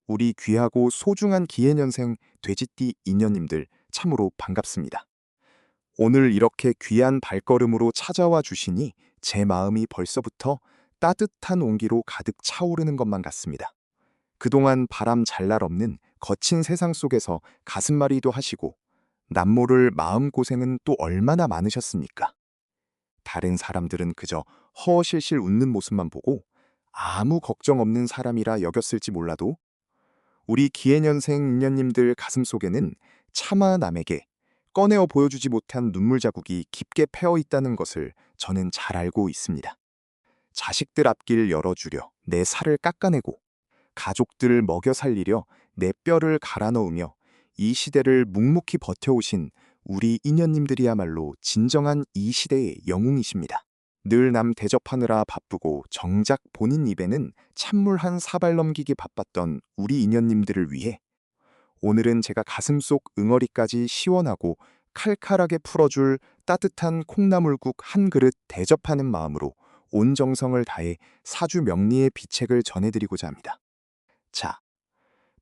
우리 귀하고 소중한 기해년생 돼지띠 인연님들 참으로 반갑습니다. 오늘 이렇게 귀한 발걸음으로 찾아와 주시니 제 마음이 벌써부터 따뜻한 온기로 가득 차오르는 것만 같습니다. 그동안 바람 잘 날 없는 거친 세상 속에서 가슴앓이도 하시고 남모를 마음고생은 또 얼마나 많으셨습니까? 다른 사람들은 그저 허허실실 웃는 모습만 보고 아무 걱정 없는 사람이라 여겼을지 몰라도 우리 기해년생 인연님들 가슴 속에는 차마 남에게 꺼내어 보여주지 못한 눈물 자국이 깊게 패어 있다는 것을 저는 잘 알고 있습니다. 자식들 앞길 열어주려 내 살을 깎아내고 가족들을 먹여 살리려 내 뼈를 갈아 넣으며 이 시대를 묵묵히 버텨오신 우리 인연님들이야말로 진정한 이 시대의 영웅이십니다. 늘 남 대접하느라 바쁘고 정작 본인 입에는 찬물 한 사발 넘기기 바빴던 우리 인연님들을 위해 오늘은 제가 가슴속 응어리까지 시원하고 칼칼하게 풀어줄 따뜻한 콩나물국 한 그릇 대접하는 마음으로 온 정성을 다해 사주 명리의 비책을 전해드리고자 합니다. 자,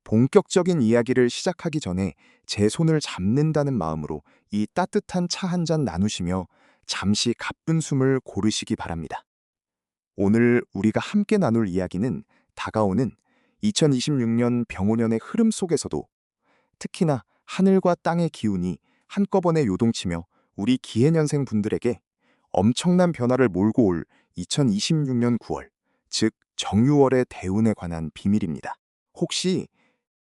본격적인 이야기를 시작하기 전에 제 손을 잡는다는 마음으로 이 따뜻한 차 한 잔 나누시며 잠시 가쁜 숨을 고르시기 바랍니다. 오늘 우리가 함께 나눌 이야기는 다가오는 2026년 병오년의 흐름 속에서도 특히나 하늘과 땅의 기운이 한꺼번에 요동치며 우리 기해년생 분들에게 엄청난 변화를 몰고 올 2026년 9월, 즉 정유월의 대운에 관한 비밀입니다. 혹시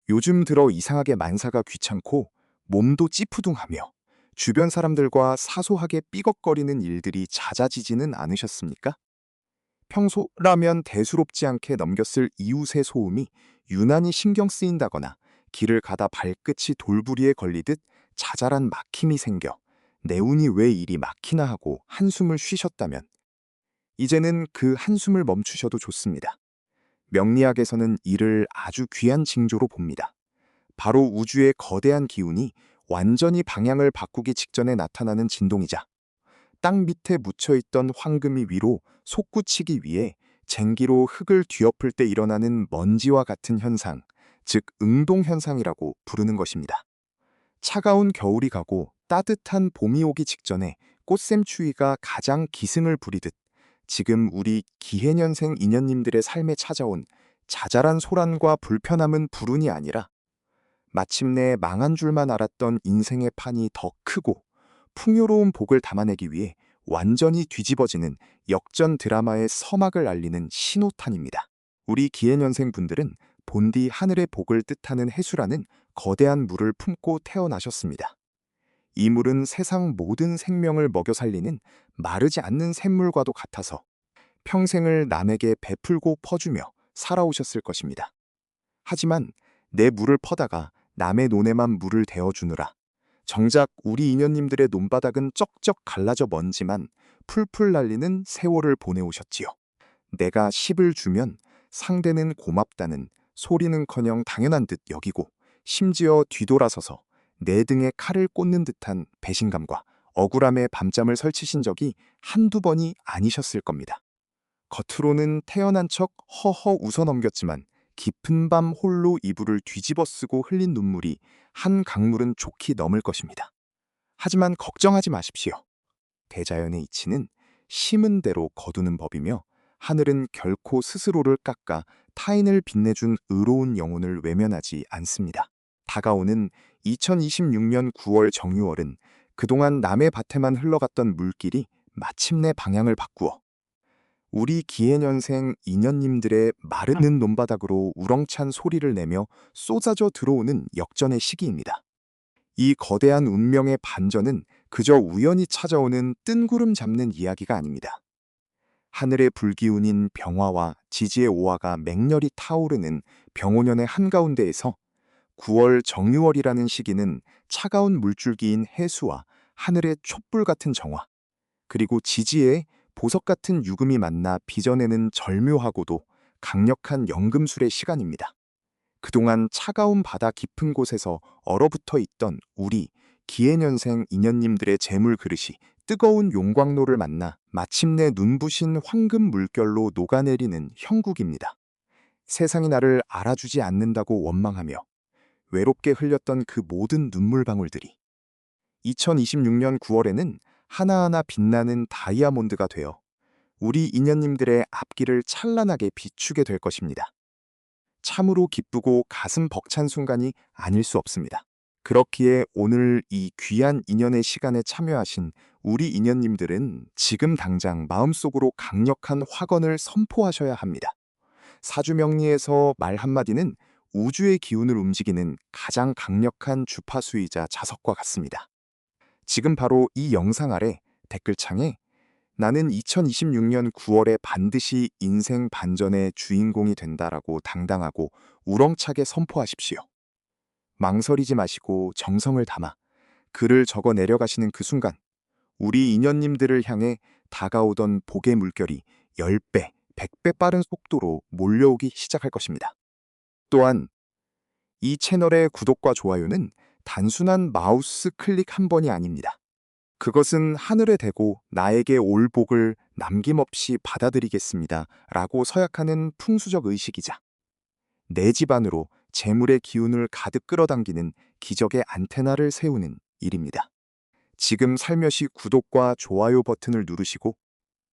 요즘 들어 이상하게 만사가 귀찮고 몸도 찌푸둥하며 주변 사람들과 사소하게 삐걱거리는 일들이 잦아지지는 않으셨습니까? 평소라면 대수롭지 않게 넘겼을 이웃의 소음이 유난히 신경 쓰인다거나 길을 가다 발끝이 돌부리에 걸리듯 자잘한 막힘이 생겨 내 운이 왜 이리 막히나 하고 한숨을 쉬셨다면 이제는 그 한숨을 멈추셔도 좋습니다. 명리학에서는 이를 아주 귀한 징조로 봅니다. 바로 우주의 거대한 기운이 완전히 방향을 바꾸기 직전에 나타나는 진동이자 땅 밑에 묻혀있던 황금이 위로 솟구치기 위해 쟁기로 흙을 뒤엎을 때 일어나는 먼지와 같은 현상, 즉 응동현상이라고 부르는 것입니다. 차가운 겨울이 가고 따뜻한 봄이 오기 직전에 꽃샘추위가 가장 기승을 부리듯 지금 우리 기해년생 인연님들의 삶에 찾아온 자잘한 소란과 불편함은 불운이 아니라 마침내 망한 줄만 알았던 인생의 판이 더 크고 풍요로운 복을 담아내기 위해 완전히 뒤집어지는 역전 드라마의 서막을 알리는 신호탄입니다. 우리 기해년생 분들은 본디 하늘의 복을 뜻하는 해수라는 거대한 물을 품고 태어나셨습니다. 이 물은 세상 모든 생명을 먹여 살리는 마르지 않는 샘물과도 같아서 평생을 남에게 베풀고 퍼주며 살아오셨을 것입니다. 하지만 내 물을 퍼다가 남의 논에만 물을 대어주느라 정작 우리 인연님들의 논바닥은 쩍쩍 갈라져 먼지만 풀풀 날리는 세월을 보내오셨지요. 내가 10을 주면 상대는 고맙다는 소리는커녕 당연한 듯 여기고 심지어 뒤돌아서서 내 등에 칼을 꽂는 듯한 배신감과 억울함에 밤잠을 설치신 적이 한두 번이 아니셨을 겁니다. 겉으로는 태어난 척 허허 웃어넘겼지만 깊은 밤 홀로 이불을 뒤집어 쓰고 흘린 눈물이 한 강물은 좋게 넘을 것입니다. 하지만 걱정하지 마십시오. 대자연의 이치는 심은 대로 거두는 법이며 하늘은 결코 스스로를 깎아 타인을 빛내준 의로운 영혼을 외면하지 않습니다. 다가오는 2026년 9월 정유월은 그동안 남의 밭에만 흘러갔던 물길이 마침내 방향을 바꾸어 우리 기해년생 인연님들의 마르는 논바닥으로 우렁찬 소리를 내며 쏟아져 들어오는 역전의 시기입니다. 이 거대한 운명의 반전은 그저 우연히 찾아오는 뜬구름 잡는 이야기가 아닙니다. 하늘의 불기운인 병화와 지지의 오화가 맹렬히 타오르는 병오년의 한가운데에서 9월 정유월이라는 시기는 차가운 물줄기인 해수와 하늘의 촛불 같은 정화, 그리고 지지의 보석 같은 유금이 만나 빚어내는 절묘하고도 강력한 연금술의 시간입니다. 그동안 차가운 바다 깊은 곳에서 얼어붙어 있던 우리 기해년생 인연님들의 재물 그릇이 뜨거운 용광로를 만나 마침내 눈부신 황금 물결로 녹아내리는 형국입니다. 세상이 나를 알아주지 않는다고 원망하며 외롭게 흘렸던 그 모든 눈물방울들이 2026년 9월에는 하나하나 빛나는 다이아몬드가 되어 우리 인연님들의 앞길을 찬란하게 비추게 될 것입니다. 참으로 기쁘고 가슴 벅찬 순간이 아닐 수 없습니다. 그렇기에 오늘 이 귀한 인연의 시간에 참여하신 우리 인연님들은 지금 당장 마음속으로 강력한 확언을 선포하셔야 합니다. 사주명리에서 말 한마디는 우주의 기운을 움직이는 가장 강력한 주파수이자 자석과 같습니다. 지금 바로 이 영상 아래 댓글창에 나는 2026년 9월에 반드시 인생 반전의 주인공이 된다라고 당당하고 우렁차게 선포하십시오. 망설이지 마시고 정성을 담아 글을 적어 내려가시는 그 순간 우리 인연님들을 향해 다가오던 복의 물결이 10배, 100배 빠른 속도로 몰려오기 시작할 것입니다. 또한 이 채널의 구독과 좋아요는 단순한 마우스 클릭 한 번이 아닙니다. 그것은 하늘에 대고 나에게 올 복을 남김없이 받아들이겠습니다 라고 서약하는 풍수적 의식이자 내 집안으로 재물의 기운을 가득 끌어당기는 기적의 안테나를 세우는 일입니다. 지금 살며시 구독과 좋아요 버튼을 누르시고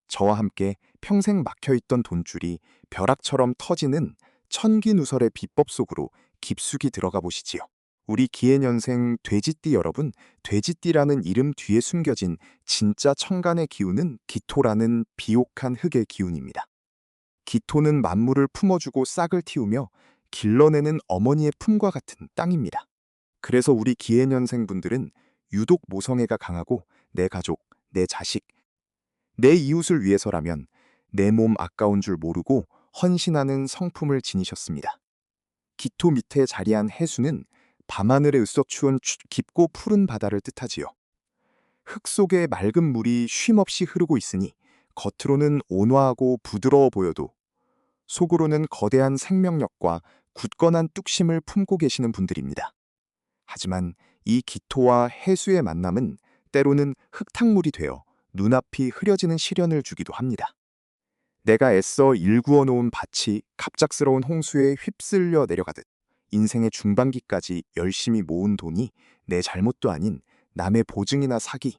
저와 함께 평생 막혀있던 돈줄이 벼락처럼 터지는 천기누설의 비법 속으로 깊숙이 들어가 보시지요. 우리 기해년생 돼지띠 여러분, 돼지띠라는 이름 뒤에 숨겨진 진짜 천간의 기운은 기토라는 비옥한 흙의 기운입니다. 기토는 만물을 품어주고 싹을 틔우며 길러내는 어머니의 품과 같은 땅입니다. 그래서 우리 기해년생 분들은 유독 모성애가 강하고 내 가족, 내 자식, 내 이웃을 위해서라면 내 몸 아까운 줄 모르고 헌신하는 성품을 지니셨습니다. 기토 밑에 자리한 해수는 밤하늘에 으쌰추운 깊고 푸른 바다를 뜻하지요. 흙 속에 맑은 물이 쉼없이 흐르고 있으니 겉으로는 온화하고 부드러워 보여도 속으로는 거대한 생명력과 굳건한 뚝심을 품고 계시는 분들입니다. 하지만 이 기토와 해수의 만남은 때로는 흙탕물이 되어 눈앞이 흐려지는 시련을 주기도 합니다. 내가 애써 일구어 놓은 밭이 갑작스러운 홍수에 휩쓸려 내려가듯 인생의 중반기까지 열심히 모은 돈이 내 잘못도 아닌 남의 보증이나 사기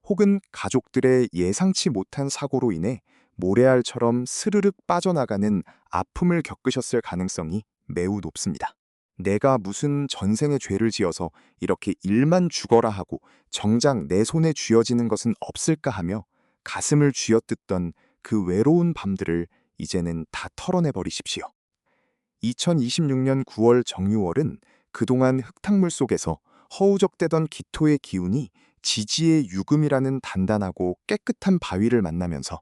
혹은 가족들의 예상치 못한 사고로 인해 모래알처럼 스르륵 빠져나가는 아픔을 겪으셨을 가능성이 매우 높습니다. 내가 무슨 전생의 죄를 지어서 이렇게 일만 죽어라 하고 정작 내 손에 쥐어지는 것은 없을까 하며 가슴을 쥐어뜯던 그 외로운 밤들을 이제는 다 털어내버리십시오. 2026년 9월 정유월은 그동안 흙탕물 속에서 허우적대던 기토의 기운이 지지의 유금이라는 단단하고 깨끗한 바위를 만나면서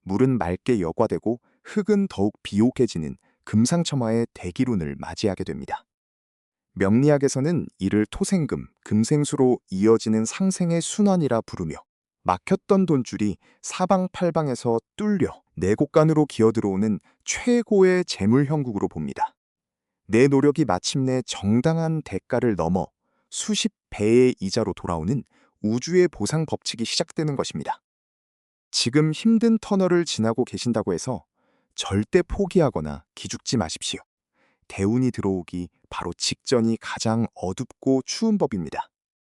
물은 맑게 여과되고 흙은 더욱 비옥해지는 금상첨화의 대기론을 맞이하게 됩니다. 명리학에서는 이를 토생금, 금생수로 이어지는 상생의 순환이라 부르며 막혔던 돈줄이 사방팔방에서 뚫려 내곡간으로 기어들어오는 최고의 재물 형국으로 봅니다. 내 노력이 마침내 정당한 대가를 넘어 수십 배의 이자로 돌아오는 우주의 보상 법칙이 시작되는 것입니다. 지금 힘든 터널을 지나고 계신다고 해서 절대 포기하거나 기죽지 마십시오. 대운이 들어오기 바로 직전이 가장 어둡고 추운 법입니다.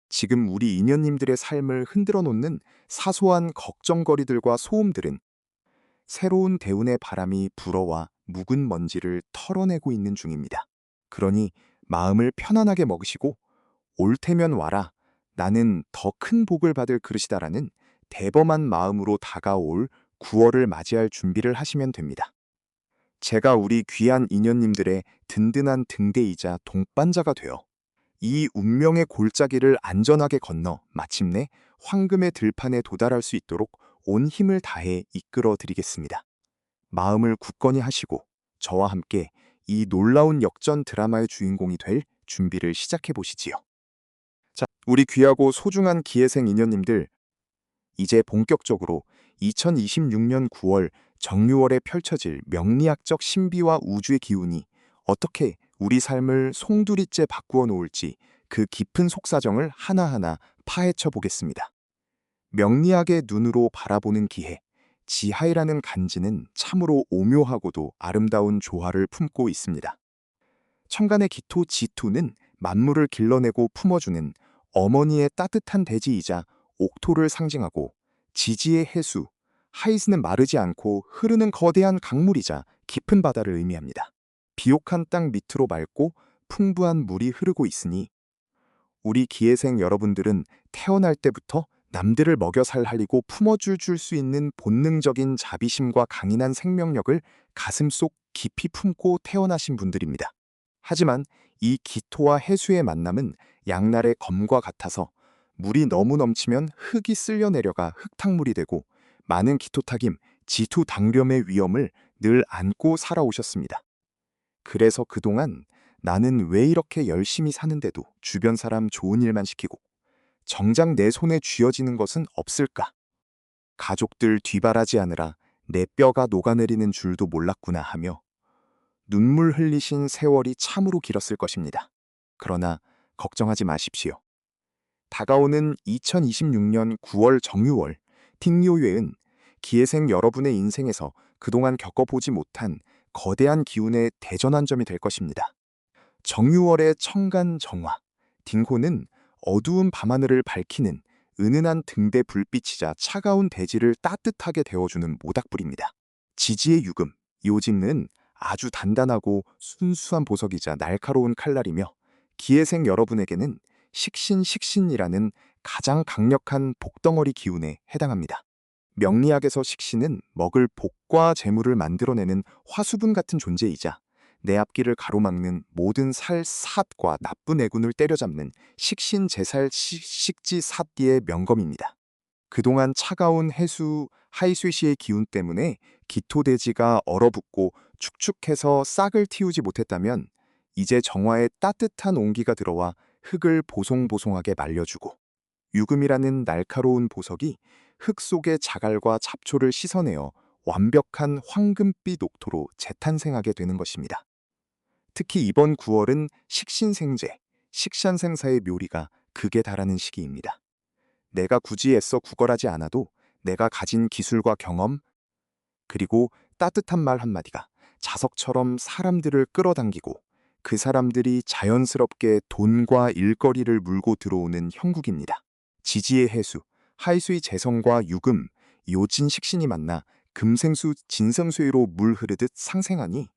지금 우리 인연님들의 삶을 흔들어 놓는 사소한 걱정거리들과 소음들은 새로운 대운의 바람이 불어와 묵은 먼지를 털어내고 있는 중입니다. 그러니 마음을 편안하게 먹으시고 올 테면 와라, 나는 더 큰 복을 받을 그릇이다라는 대범한 마음으로 다가올 9월을 맞이할 준비를 하시면 됩니다. 제가 우리 귀한 인연님들의 든든한 등대이자 동반자가 되어 이 운명의 골짜기를 안전하게 건너 마침내 황금의 들판에 도달할 수 있도록 온 힘을 다해 이끌어 드리겠습니다. 마음을 굳건히 하시고 저와 함께 이 놀라운 역전 드라마의 주인공이 될 준비를 시작해 보시지요. 자, 우리 귀하고 소중한 기해생 인연님들, 이제 본격적으로 2026년 9월 정유월에 펼쳐질 명리학적 신비와 우주의 기운이 어떻게 우리 삶을 송두리째 바꾸어 놓을지 그 깊은 속사정을 하나하나 파헤쳐 보겠습니다. 명리학의 눈으로 바라보는 기해, 지하이라는 간지는 참으로 오묘하고도 아름다운 조화를 품고 있습니다. 천간의 기토 지토는 만물을 길러내고 품어주는 어머니의 따뜻한 대지이자 옥토를 상징하고, 지지의 해수, 하이스는 마르지 않고 흐르는 거대한 강물이자 깊은 바다를 의미합니다. 비옥한 땅 밑으로 맑고 풍부한 물이 흐르고 있으니 우리 기회생 여러분들은 태어날 때부터 남들을 먹여 살리고 품어줄 수 있는 본능적인 자비심과 강인한 생명력을 가슴속 깊이 품고 태어나신 분들입니다. 하지만 이 기토와 해수의 만남은 양날의 검과 같아서 물이 너무 넘치면 흙이 쓸려 내려가 흙탕물이 되고, 많은 기토타김, 지투당렴의 위험을 늘 안고 살아오셨습니다. 그래서 그동안 나는 왜 이렇게 열심히 사는데도 주변 사람 좋은 일만 시키고 정작 내 손에 쥐어지는 것은 없을까? 가족들 뒤바라지 하느라 내 뼈가 녹아내리는 줄도 몰랐구나 하며 눈물 흘리신 세월이 참으로 길었을 것입니다. 그러나 걱정하지 마십시오. 다가오는 2026년 9월 정유월 팅묘유엔 기회생 여러분의 인생에서 그동안 겪어보지 못한 거대한 기운의 대전환점이 될 것입니다. 정유월의 청간 정화, 딩호는 어두운 밤하늘을 밝히는 은은한 등대 불빛이자 차가운 대지를 따뜻하게 데워주는 모닥불입니다. 지지의 유금, 요진은 아주 단단하고 순수한 보석이자 날카로운 칼날이며, 기회생 여러분에게는 식신이라는 가장 강력한 복덩어리 기운에 해당합니다. 명리학에서 식신은 먹을 복과 재물을 만들어내는 화수분 같은 존재이자, 내 앞길을 가로막는 모든 살삿과 나쁜 애군을 때려잡는 식신제살 식지삿디의 명검입니다. 그동안 차가운 해수 하이쇠시의 기운 때문에 기토대지가 얼어붙고 축축해서 싹을 틔우지 못했다면, 이제 정화의 따뜻한 온기가 들어와 흙을 보송보송하게 말려주고, 유금이라는 날카로운 보석이 흙 속의 자갈과 잡초를 씻어내어 완벽한 황금빛 옥토로 재탄생하게 되는 것입니다. 특히 이번 9월은 식신생제, 식산생사의 묘리가 극에 달하는 시기입니다. 내가 굳이 애써 구걸하지 않아도 내가 가진 기술과 경험, 그리고 따뜻한 말 한마디가 자석처럼 사람들을 끌어당기고, 그 사람들이 자연스럽게 돈과 일거리를 물고 들어오는 형국입니다. 지지의 해수, 하이수의 재성과 유금, 요진 식신이 만나 금생수 진성쇠로 물 흐르듯 상생하니,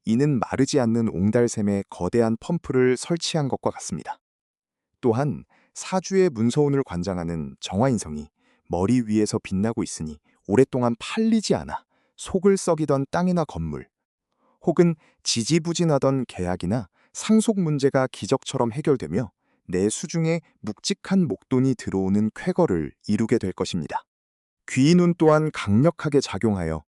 이는 마르지 않는 옹달샘에 거대한 펌프를 설치한 것과 같습니다. 또한 사주의 문서운을 관장하는 정화인성이 머리 위에서 빛나고 있으니 오랫동안 팔리지 않아 속을 썩이던 땅이나 건물, 혹은 지지부진하던 계약이나 상속 문제가 기적처럼 해결되며 내 수중에 묵직한 목돈이 들어오는 쾌거를 이루게 될 것입니다. 귀인운 또한 강력하게 작용하여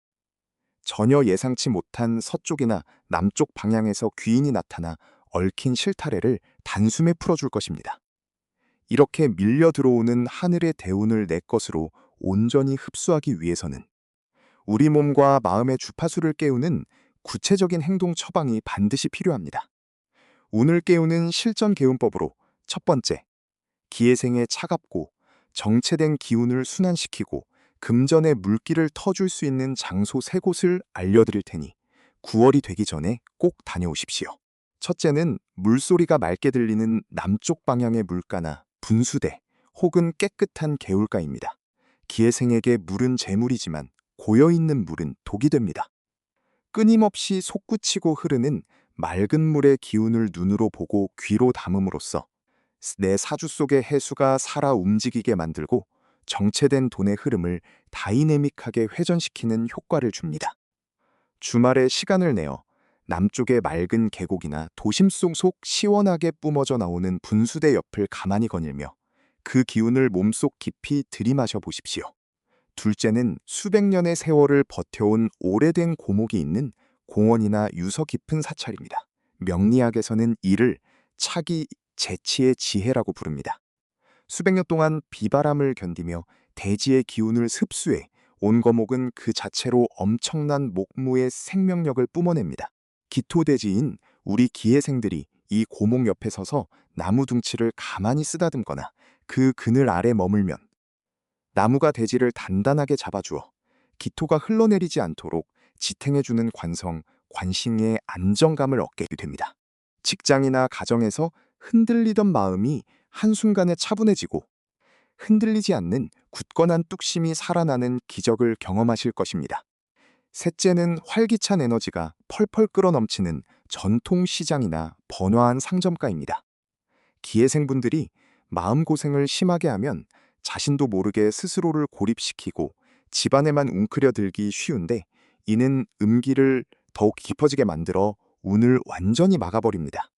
전혀 예상치 못한 서쪽이나 남쪽 방향에서 귀인이 나타나 얽힌 실타래를 단숨에 풀어줄 것입니다. 이렇게 밀려 들어오는 하늘의 대운을 내 것으로 온전히 흡수하기 위해서는 우리 몸과 마음의 주파수를 깨우는 구체적인 행동 처방이 반드시 필요합니다. 운을 깨우는 실전 개운법으로, 첫 번째, 기회생의 차갑고 정체된 기운을 순환시키고 금전의 물기를 터줄 수 있는 장소 3곳을 알려드릴 테니 9월이 되기 전에 꼭 다녀오십시오. 첫째는 물소리가 맑게 들리는 남쪽 방향의 물가나 분수대 혹은 깨끗한 개울가입니다. 기회생에게 물은 재물이지만 고여있는 물은 독이 됩니다. 끊임없이 솟구치고 흐르는 맑은 물의 기운을 눈으로 보고 귀로 담음으로써 내 사주 속의 해수가 살아 움직이게 만들고 정체된 돈의 흐름을 다이내믹하게 회전시키는 효과를 줍니다. 주말에 시간을 내어 남쪽의 맑은 계곡이나 도심 속 시원하게 뿜어져 나오는 분수대 옆을 가만히 거닐며 그 기운을 몸속 깊이 들이마셔 보십시오. 둘째는 수백 년의 세월을 버텨온 오래된 고목이 있는 공원이나 유서 깊은 사찰입니다. 명리학에서는 이를 차기 재치의 지혜라고 부릅니다. 수백 년 동안 비바람을 견디며 대지의 기운을 흡수해 온 거목은 그 자체로 엄청난 목무의 생명력을 뿜어냅니다. 기토대지인 우리 기회생들이 이 고목 옆에 서서 나무 둥치를 가만히 쓰다듬거나 그 그늘 아래 머물면 나무가 대지를 단단하게 잡아주어 기토가 흘러내리지 않도록 지탱해주는 관심의 안정감을 얻게 됩니다. 직장이나 가정에서 흔들리던 마음이 한순간에 차분해지고 흔들리지 않는 굳건한 뚝심이 살아나는 기적을 경험하실 것입니다. 셋째는 활기찬 에너지가 펄펄 끓어넘치는 전통시장이나 번화한 상점가입니다. 기회생분들이 마음고생을 심하게 하면 자신도 모르게 스스로를 고립시키고 집안에만 웅크려 들기 쉬운데, 이는 음기를 더욱 깊어지게 만들어 운을 완전히 막아버립니다.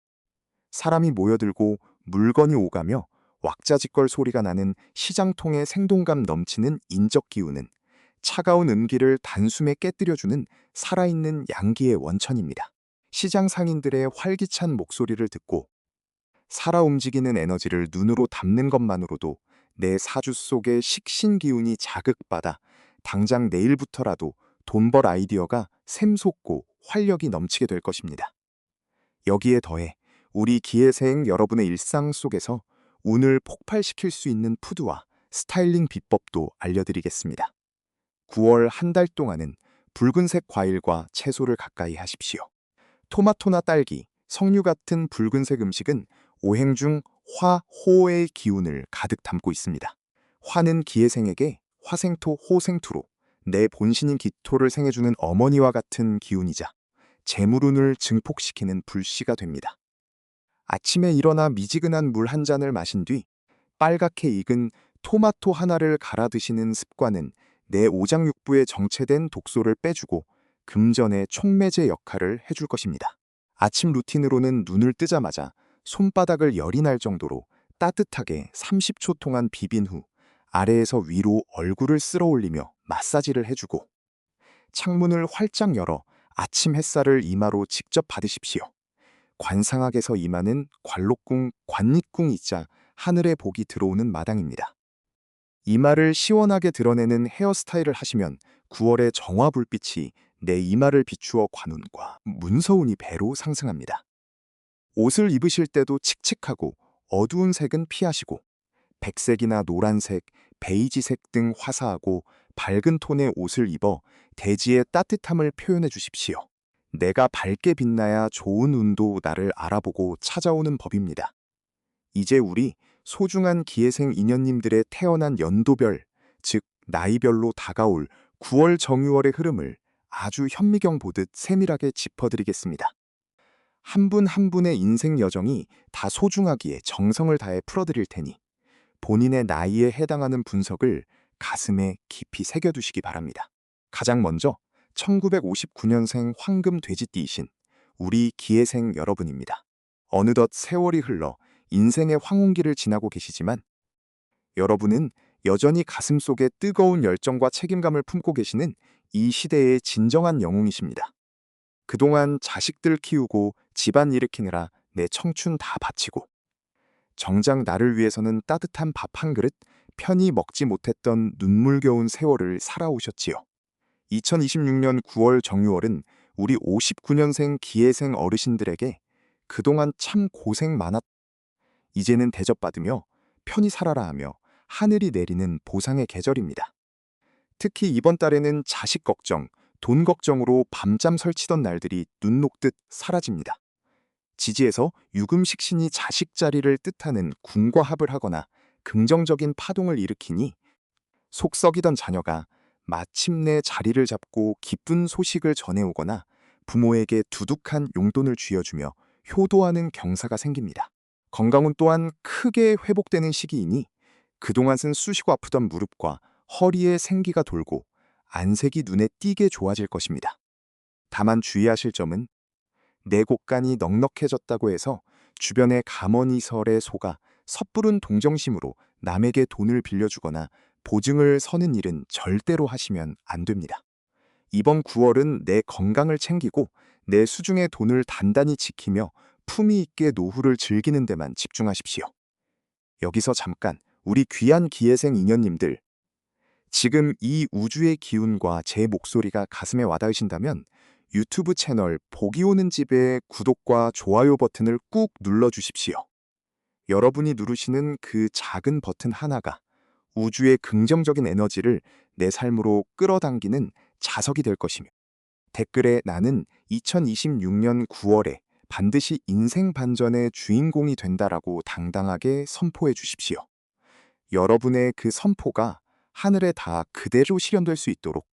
사람이 모여들고 물건이 오가며 왁자지껄 소리가 나는 시장통의 생동감 넘치는 인적 기운은 차가운 음기를 단숨에 깨뜨려주는 살아있는 양기의 원천입니다. 시장 상인들의 활기찬 목소리를 듣고 살아 움직이는 에너지를 눈으로 담는 것만으로도 내 사주 속의 식신 기운이 자극받아 당장 내일부터라도 돈 벌 아이디어가 샘솟고 활력이 넘치게 될 것입니다. 여기에 더해 우리 기회생 여러분의 일상 속에서 운을 폭발시킬 수 있는 푸드와 스타일링 비법도 알려드리겠습니다. 9월 한 달 동안은 붉은색 과일과 채소를 가까이 하십시오. 토마토나 딸기, 석류 같은 붉은색 음식은 오행 중 화, 호의 기운을 가득 담고 있습니다. 화는 기회생에게 화생토, 호생투로 내 본신인 기토를 생해주는 어머니와 같은 기운이자 재물운을 증폭시키는 불씨가 됩니다. 아침에 일어나 미지근한 물 한 잔을 마신 뒤 빨갛게 익은 토마토 하나를 갈아 드시는 습관은 내 오장육부에 정체된 독소를 빼주고 금전의 촉매제 역할을 해줄 것입니다. 아침 루틴으로는 눈을 뜨자마자 손바닥을 열이 날 정도로 따뜻하게 30초 동안 비빈 후 아래에서 위로 얼굴을 쓸어 올리며 마사지를 해주고, 창문을 활짝 열어 아침 햇살을 이마로 직접 받으십시오. 관상학에서 이마는 관록궁, 관닉궁이자 하늘의 복이 들어오는 마당입니다. 이마를 시원하게 드러내는 헤어스타일을 하시면 9월의 정화 불빛이 내 이마를 비추어 관운과 문서운이 배로 상승합니다. 옷을 입으실 때도 칙칙하고 어두운 색은 피하시고 백색이나 노란색, 베이지색 등 화사하고 밝은 톤의 옷을 입어 대지의 따뜻함을 표현해 주십시오. 내가 밝게 빛나야 좋은 운도 나를 알아보고 찾아오는 법입니다. 이제 우리 소중한 기회생 인연님들의 태어난 연도별, 즉 나이별로 다가올 9월 정유월의 흐름을 아주 현미경 보듯 세밀하게 짚어드리겠습니다. 한 분 한 분의 인생 여정이 다 소중하기에 정성을 다해 풀어드릴 테니 본인의 나이에 해당하는 분석을 가슴에 깊이 새겨두시기 바랍니다. 가장 먼저 1959년생 황금 돼지띠이신 우리 기회생 여러분입니다. 어느덧 세월이 흘러 인생의 황혼기를 지나고 계시지만 여러분은 여전히 가슴속에 뜨거운 열정과 책임감을 품고 계시는 이 시대의 진정한 영웅이십니다. 그동안 자식들 키우고 집안 일으키느라 내 청춘 다 바치고 정작 나를 위해서는 따뜻한 밥 한 그릇 편히 먹지 못했던 눈물겨운 세월을 살아오셨지요. 2026년 9월 정유월은 우리 59년생 기회생 어르신들에게 그동안 참 고생 많았, 이제는 대접받으며 편히 살아라 하며 하늘이 내리는 보상의 계절입니다. 특히 이번 달에는 자식 걱정, 돈 걱정으로 밤잠 설치던 날들이 눈 녹듯 사라집니다. 지지에서 유금식신이 자식 자리를 뜻하는 궁과 합을 하거나 긍정적인 파동을 일으키니 속 썩이던 자녀가 마침내 자리를 잡고 기쁜 소식을 전해오거나 부모에게 두둑한 용돈을 쥐어주며 효도하는 경사가 생깁니다. 건강운 또한 크게 회복되는 시기이니 그동안 쓴 쑤시고 아프던 무릎과 허리에 생기가 돌고 안색이 눈에 띄게 좋아질 것입니다. 다만 주의하실 점은 뇌곡간이 넉넉해졌다고 해서 주변의 가머니설에 속아 섣부른 동정심으로 남에게 돈을 빌려주거나 보증을 서는 일은 절대로 하시면 안 됩니다. 이번 9월은 내 건강을 챙기고 내 수중의 돈을 단단히 지키며 품위 있게 노후를 즐기는 데만 집중하십시오. 여기서 잠깐 우리 귀한 기회생 인연님들, 지금 이 우주의 기운과 제 목소리가 가슴에 와닿으신다면 유튜브 채널 복이 오는 집의 구독과 좋아요 버튼을 꾹 눌러주십시오. 여러분이 누르시는 그 작은 버튼 하나가 우주의 긍정적인 에너지를 내 삶으로 끌어당기는 자석이 될 것이며 댓글에 나는 2026년 9월에 반드시 인생 반전의 주인공이 된다라고 당당하게 선포해 주십시오. 여러분의 그 선포가 하늘에 닿아 그대로 실현될 수 있도록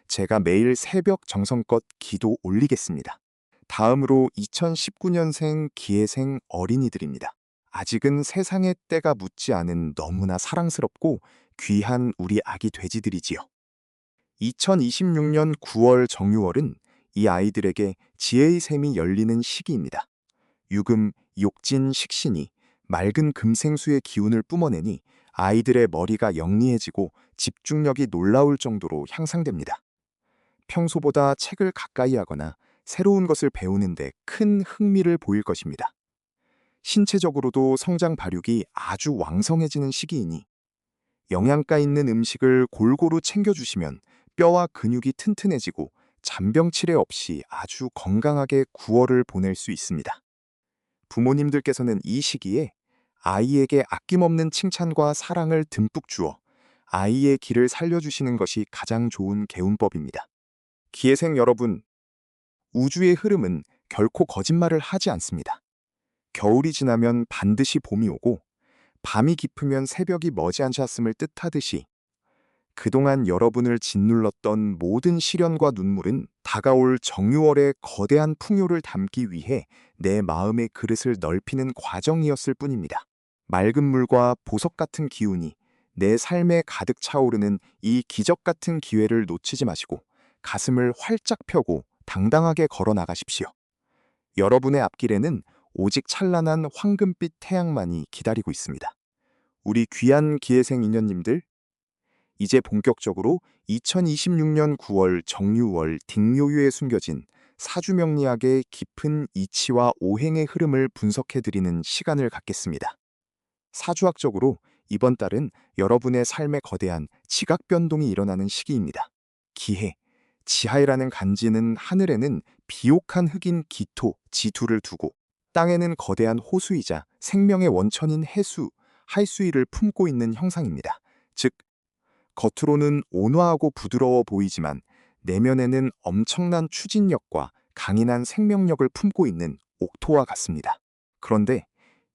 제가 매일 새벽 정성껏 기도 올리겠습니다. 다음으로 2019년생 기회생 어린이들입니다. 아직은 세상의 때가 묻지 않은 너무나 사랑스럽고 귀한 우리 아기 돼지들이지요. 2026년 9월 정유월은 이 아이들에게 지혜의 샘이 열리는 시기입니다. 유금, 욕진, 식신이 맑은 금생수의 기운을 뿜어내니 아이들의 머리가 영리해지고 집중력이 놀라울 정도로 향상됩니다. 평소보다 책을 가까이 하거나 새로운 것을 배우는데 큰 흥미를 보일 것입니다. 신체적으로도 성장 발육이 아주 왕성해지는 시기이니 영양가 있는 음식을 골고루 챙겨주시면 뼈와 근육이 튼튼해지고 잔병 치레 없이 아주 건강하게 9월을 보낼 수 있습니다. 부모님들께서는 이 시기에 아이에게 아낌없는 칭찬과 사랑을 듬뿍 주어 아이의 길을 살려주시는 것이 가장 좋은 개운법입니다. 기회생 여러분, 우주의 흐름은 결코 거짓말을 하지 않습니다. 겨울이 지나면 반드시 봄이 오고 밤이 깊으면 새벽이 머지않았음을 뜻하듯이 그동안 여러분을 짓눌렀던 모든 시련과 눈물은 다가올 정유월의 거대한 풍요를 담기 위해 내 마음의 그릇을 넓히는 과정이었을 뿐입니다. 맑은 물과 보석 같은 기운이 내 삶에 가득 차오르는 이 기적 같은 기회를 놓치지 마시고 가슴을 활짝 펴고 당당하게 걸어 나가십시오. 여러분의 앞길에는 오직 찬란한 황금빛 태양만이 기다리고 있습니다. 우리 귀한 기회생 인연님들, 이제 본격적으로 2026년 9월 정유월 딩묘유에 숨겨진 사주명리학의 깊은 이치와 오행의 흐름을 분석해드리는 시간을 갖겠습니다. 사주학적으로 이번 달은 여러분의 삶에 거대한 지각 변동이 일어나는 시기입니다. 기해, 지하이라는 간지는 하늘에는 비옥한 흑인 기토, 지투를 두고 땅에는 거대한 호수이자 생명의 원천인 해수, 할수이를 품고 있는 형상입니다. 즉, 겉으로는 온화하고 부드러워 보이지만 내면에는 엄청난 추진력과 강인한 생명력을 품고 있는 옥토와 같습니다. 그런데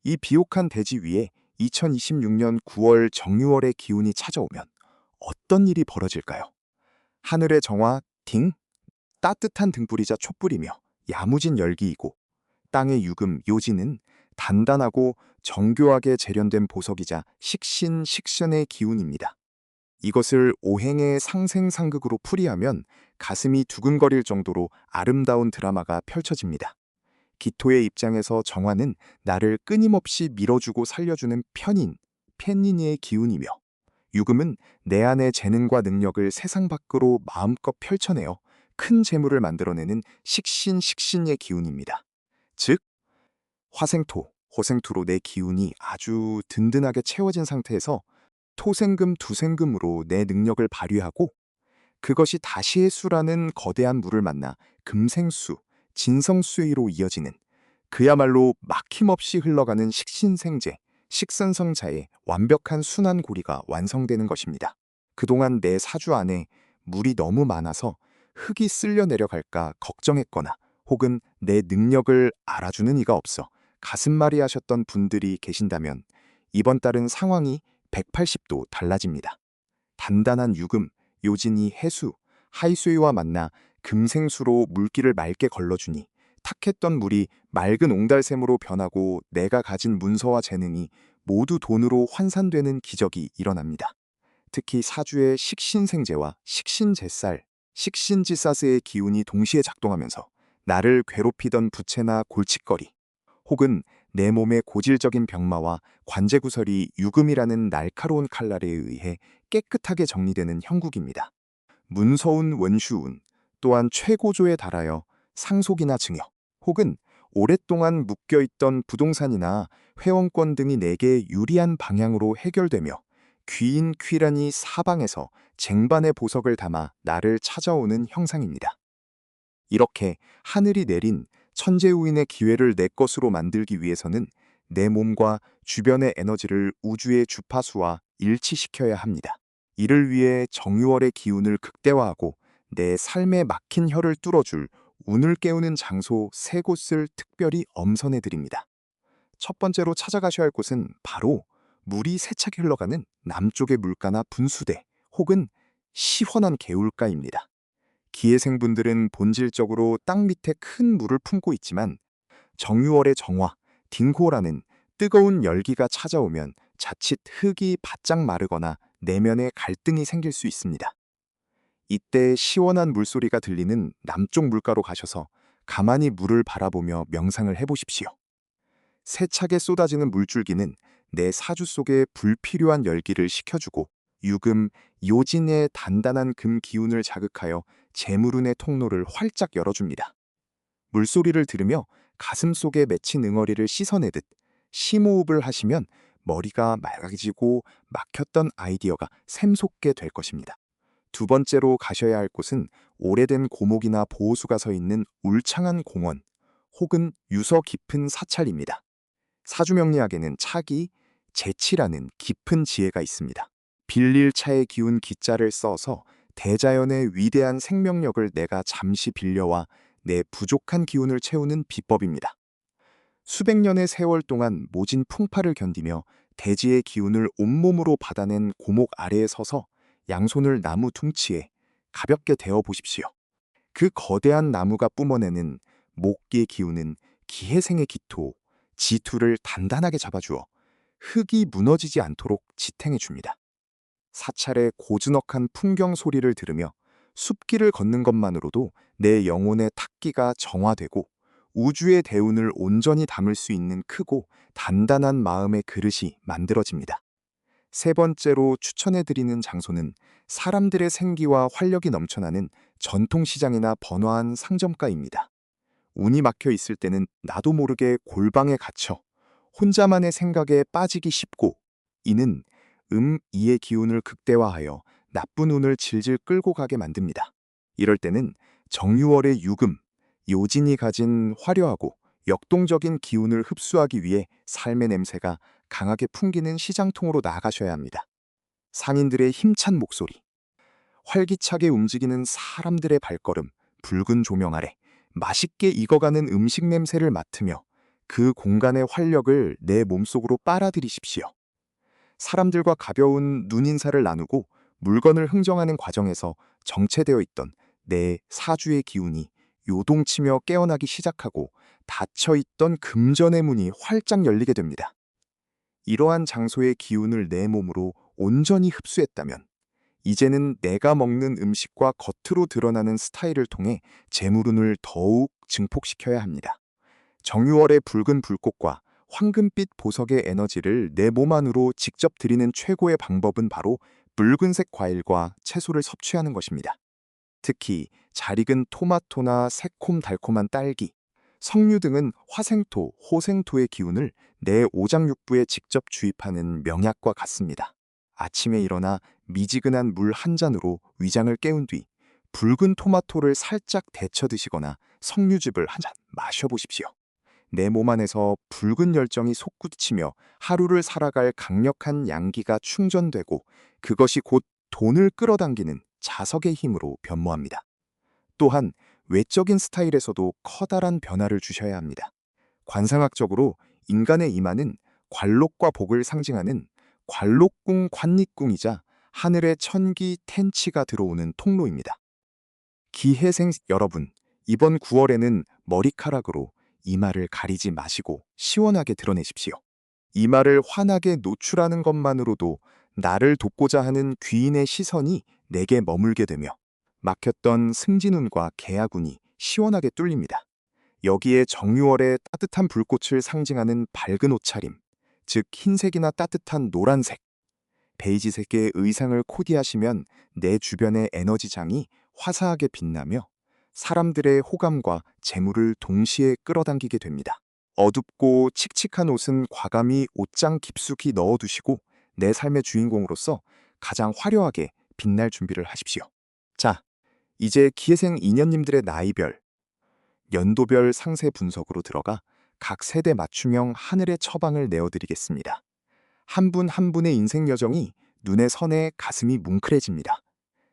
이 비옥한 대지 위에 2026년 9월 정유월의 기운이 찾아오면 어떤 일이 벌어질까요? 하늘의 정화 딩, 따뜻한 등불이자 촛불이며 야무진 열기이고 땅의 유금 요지는 단단하고 정교하게 재련된 보석이자 식신 식신의 기운입니다. 이것을 오행의 상생상극으로 풀이하면 가슴이 두근거릴 정도로 아름다운 드라마가 펼쳐집니다. 기토의 입장에서 정화는 나를 끊임없이 밀어주고 살려주는 편인, 펜니니의 기운이며 유금은 내 안의 재능과 능력을 세상 밖으로 마음껏 펼쳐내어 큰 재물을 만들어내는 식신의 기운입니다. 즉, 화생토, 호생토로 내 기운이 아주 든든하게 채워진 상태에서 토생금, 두생금으로 내 능력을 발휘하고 그것이 다시의 수라는 거대한 물을 만나 금생수, 진성수의로 이어지는 그야말로 막힘없이 흘러가는 식신생재, 식선성자의 완벽한 순환고리가 완성되는 것입니다. 그동안 내 사주 안에 물이 너무 많아서 흙이 쓸려 내려갈까 걱정했거나 혹은 내 능력을 알아주는 이가 없어 가슴앓이 하셨던 분들이 계신다면 이번 달은 상황이 180도 달라집니다. 단단한 유금, 요진이 해수, 하이수이와 만나 금생수로 물기를 맑게 걸러주니 탁했던 물이 맑은 옹달샘으로 변하고 내가 가진 문서와 재능이 모두 돈으로 환산되는 기적이 일어납니다. 특히 사주의 식신생재와 식신제살, 식신지사스의 기운이 동시에 작동하면서 나를 괴롭히던 부채나 골칫거리, 혹은 내 몸의 고질적인 병마와 관제구설이 유금이라는 날카로운 칼날에 의해 깨끗하게 정리되는 형국입니다. 문서운 원슈운 또한 최고조에 달하여 상속이나 증여 혹은 오랫동안 묶여있던 부동산이나 회원권 등이 내게 유리한 방향으로 해결되며 귀인 퀴란이 사방에서 쟁반의 보석을 담아 나를 찾아오는 형상입니다. 이렇게 하늘이 내린 천재우인의 기회를 내 것으로 만들기 위해서는 내 몸과 주변의 에너지를 우주의 주파수와 일치시켜야 합니다. 이를 위해 정유월의 기운을 극대화하고 내 삶에 막힌 혀를 뚫어줄 운을 깨우는 장소 3곳을 특별히 엄선해 드립니다. 첫 번째로 찾아가셔야 할 곳은 바로 물이 세차게 흘러가는 남쪽의 물가나 분수대 혹은 시원한 개울가입니다. 기회생분들은 본질적으로 땅 밑에 큰 물을 품고 있지만 정유월의 정화, 딩호라는 뜨거운 열기가 찾아오면 자칫 흙이 바짝 마르거나 내면에 갈등이 생길 수 있습니다. 이때 시원한 물소리가 들리는 남쪽 물가로 가셔서 가만히 물을 바라보며 명상을 해보십시오. 세차게 쏟아지는 물줄기는 내 사주 속에 불필요한 열기를 식혀주고 유금, 요진의 단단한 금 기운을 자극하여 재물운의 통로를 활짝 열어줍니다. 물소리를 들으며 가슴 속에 맺힌 응어리를 씻어내듯 심호흡을 하시면 머리가 맑아지고 막혔던 아이디어가 샘솟게 될 것입니다. 두 번째로 가셔야 할 곳은 오래된 고목이나 보호수가 서 있는 울창한 공원 혹은 유서 깊은 사찰입니다. 사주명리학에는 차기, 재치라는 깊은 지혜가 있습니다. 빌릴 차의 기운 기자를 써서 대자연의 위대한 생명력을 내가 잠시 빌려와 내 부족한 기운을 채우는 비법입니다. 수백 년의 세월 동안 모진 풍파를 견디며 대지의 기운을 온몸으로 받아낸 고목 아래에 서서 양손을 나무 둥치에 가볍게 대어 보십시오. 그 거대한 나무가 뿜어내는 목기의 기운은 기해생의 기토, 지투를 단단하게 잡아주어 흙이 무너지지 않도록 지탱해 줍니다. 사찰의 고즈넉한 풍경 소리를 들으며 숲길을 걷는 것만으로도 내 영혼의 탁기가 정화되고 우주의 대운을 온전히 담을 수 있는 크고 단단한 마음의 그릇이 만들어집니다. 세 번째로 추천해드리는 장소는 사람들의 생기와 활력이 넘쳐나는 전통시장이나 번화한 상점가입니다. 운이 막혀 있을 때는 나도 모르게 골방에 갇혀 혼자만의 생각에 빠지기 쉽고 이는 이의 기운을 극대화하여 나쁜 운을 질질 끌고 가게 만듭니다. 이럴 때는 정유월의 유금, 요진이 가진 화려하고 역동적인 기운을 흡수하기 위해 삶의 냄새가 강하게 풍기는 시장통으로 나아가셔야 합니다. 상인들의 힘찬 목소리, 활기차게 움직이는 사람들의 발걸음, 붉은 조명 아래 맛있게 익어가는 음식 냄새를 맡으며 그 공간의 활력을 내 몸속으로 빨아들이십시오. 사람들과 가벼운 눈인사를 나누고 물건을 흥정하는 과정에서 정체되어 있던 내 사주의 기운이 요동치며 깨어나기 시작하고 닫혀있던 금전의 문이 활짝 열리게 됩니다. 이러한 장소의 기운을 내 몸으로 온전히 흡수했다면 이제는 내가 먹는 음식과 겉으로 드러나는 스타일을 통해 재물운을 더욱 증폭시켜야 합니다. 정유월의 붉은 불꽃과 황금빛 보석의 에너지를 내 몸 안으로 직접 들이는 최고의 방법은 바로 붉은색 과일과 채소를 섭취하는 것입니다. 특히 잘 익은 토마토나 새콤달콤한 딸기, 석류 등은 화생토, 호생토의 기운을 내 오장육부에 직접 주입하는 명약과 같습니다. 아침에 일어나 미지근한 물 한 잔으로 위장을 깨운 뒤 붉은 토마토를 살짝 데쳐 드시거나 석류즙을 한 잔 마셔보십시오. 내 몸 안에서 붉은 열정이 솟구치며 하루를 살아갈 강력한 양기가 충전되고 그것이 곧 돈을 끌어당기는 자석의 힘으로 변모합니다. 또한 외적인 스타일에서도 커다란 변화를 주셔야 합니다. 관상학적으로 인간의 이마는 관록과 복을 상징하는 관록궁 관닉궁이자 하늘의 천기 텐치가 들어오는 통로입니다. 기해생 여러분, 이번 9월에는 머리카락으로 이마를 가리지 마시고 시원하게 드러내십시오. 이마를 환하게 노출하는 것만으로도 나를 돕고자 하는 귀인의 시선이 내게 머물게 되며 막혔던 승진운과 계약운이 시원하게 뚫립니다. 여기에 정유월의 따뜻한 불꽃을 상징하는 밝은 옷차림, 즉 흰색이나 따뜻한 노란색, 베이지색의 의상을 코디하시면 내 주변의 에너지장이 화사하게 빛나며 사람들의 호감과 재물을 동시에 끌어당기게 됩니다. 어둡고 칙칙한 옷은 과감히 옷장 깊숙이 넣어두시고 내 삶의 주인공으로서 가장 화려하게 빛날 준비를 하십시오. 자, 이제 기해생 인연님들의 나이별, 연도별 상세 분석으로 들어가 각 세대 맞춤형 하늘의 처방을 내어드리겠습니다. 한 분 한 분의 인생 여정이 눈에 선해 가슴이 뭉클해집니다.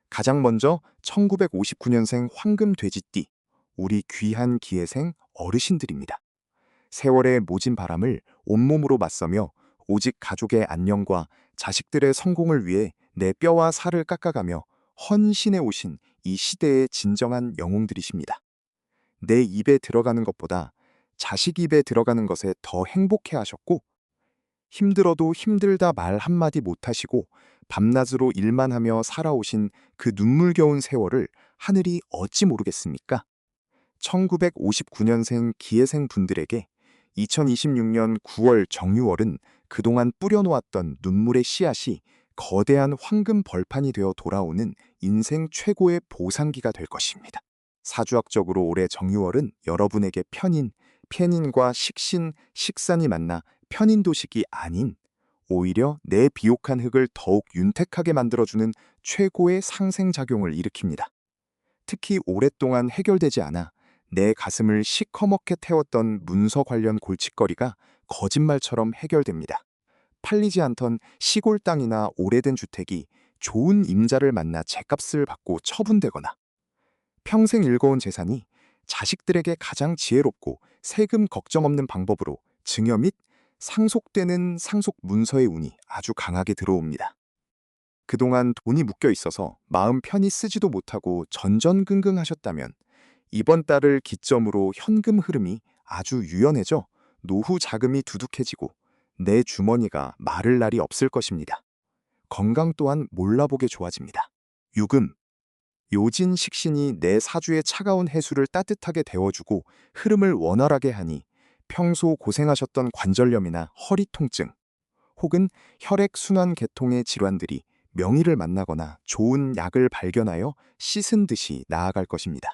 가장 먼저 1959년생 황금돼지띠, 우리 귀한 기회생 어르신들입니다. 세월의 모진 바람을 온몸으로 맞서며 오직 가족의 안녕과 자식들의 성공을 위해 내 뼈와 살을 깎아가며 헌신해 오신 이 시대의 진정한 영웅들이십니다. 내 입에 들어가는 것보다 자식 입에 들어가는 것에 더 행복해 하셨고, 힘들어도 힘들다 말 한마디 못하시고 밤낮으로 일만 하며 살아오신 그 눈물겨운 세월을 하늘이 어찌 모르겠습니까? 1959년생 기회생 분들에게 2026년 9월 정유월은 그동안 뿌려놓았던 눈물의 씨앗이 거대한 황금 벌판이 되어 돌아오는 인생 최고의 보상기가 될 것입니다. 사주학적으로 올해 정유월은 여러분에게 편인, 편인과 식신, 식산이 만나 편인도식이 아닌 오히려 내 비옥한 흙을 더욱 윤택하게 만들어주는 최고의 상생작용을 일으킵니다. 특히 오랫동안 해결되지 않아 내 가슴을 시커멓게 태웠던 문서 관련 골칫거리가 거짓말처럼 해결됩니다. 팔리지 않던 시골 땅이나 오래된 주택이 좋은 임자를 만나 죗값을 받고 처분되거나, 평생 일궈온 재산이 자식들에게 가장 지혜롭고 세금 걱정 없는 방법으로 증여 및 상속되는 상속 문서의 운이 아주 강하게 들어옵니다. 그동안 돈이 묶여 있어서 마음 편히 쓰지도 못하고 전전긍긍하셨다면 이번 달을 기점으로 현금 흐름이 아주 유연해져 노후 자금이 두둑해지고 내 주머니가 마를 날이 없을 것입니다. 건강 또한 몰라보게 좋아집니다. 유금, 요진 식신이 내 사주의 차가운 해수를 따뜻하게 데워주고 흐름을 원활하게 하니 평소 고생하셨던 관절염이나 허리 통증, 혹은 혈액순환 계통의 질환들이 명의를 만나거나 좋은 약을 발견하여 씻은 듯이 나아갈 것입니다.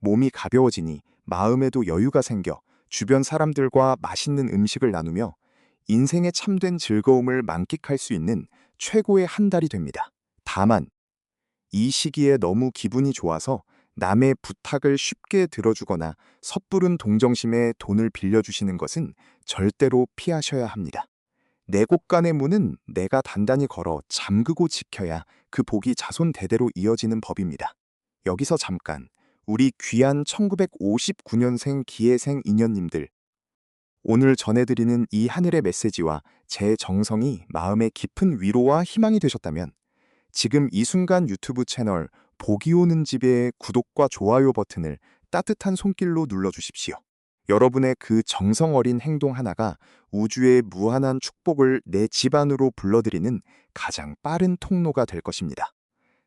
몸이 가벼워지니 마음에도 여유가 생겨 주변 사람들과 맛있는 음식을 나누며 인생의 참된 즐거움을 만끽할 수 있는 최고의 한 달이 됩니다. 다만 이 시기에 너무 기분이 좋아서 남의 부탁을 쉽게 들어주거나 섣부른 동정심에 돈을 빌려주시는 것은 절대로 피하셔야 합니다. 내 곳간의 문은 내가 단단히 걸어 잠그고 지켜야 그 복이 자손 대대로 이어지는 법입니다. 여기서 잠깐 우리 귀한 1959년생 기해생 인연님들, 오늘 전해드리는 이 하늘의 메시지와 제 정성이 마음의 깊은 위로와 희망이 되셨다면 지금 이 순간 유튜브 채널 복이 오는 집의 구독과 좋아요 버튼을 따뜻한 손길로 눌러주십시오. 여러분의 그 정성 어린 행동 하나가 우주의 무한한 축복을 내 집안으로 불러들이는 가장 빠른 통로가 될 것입니다.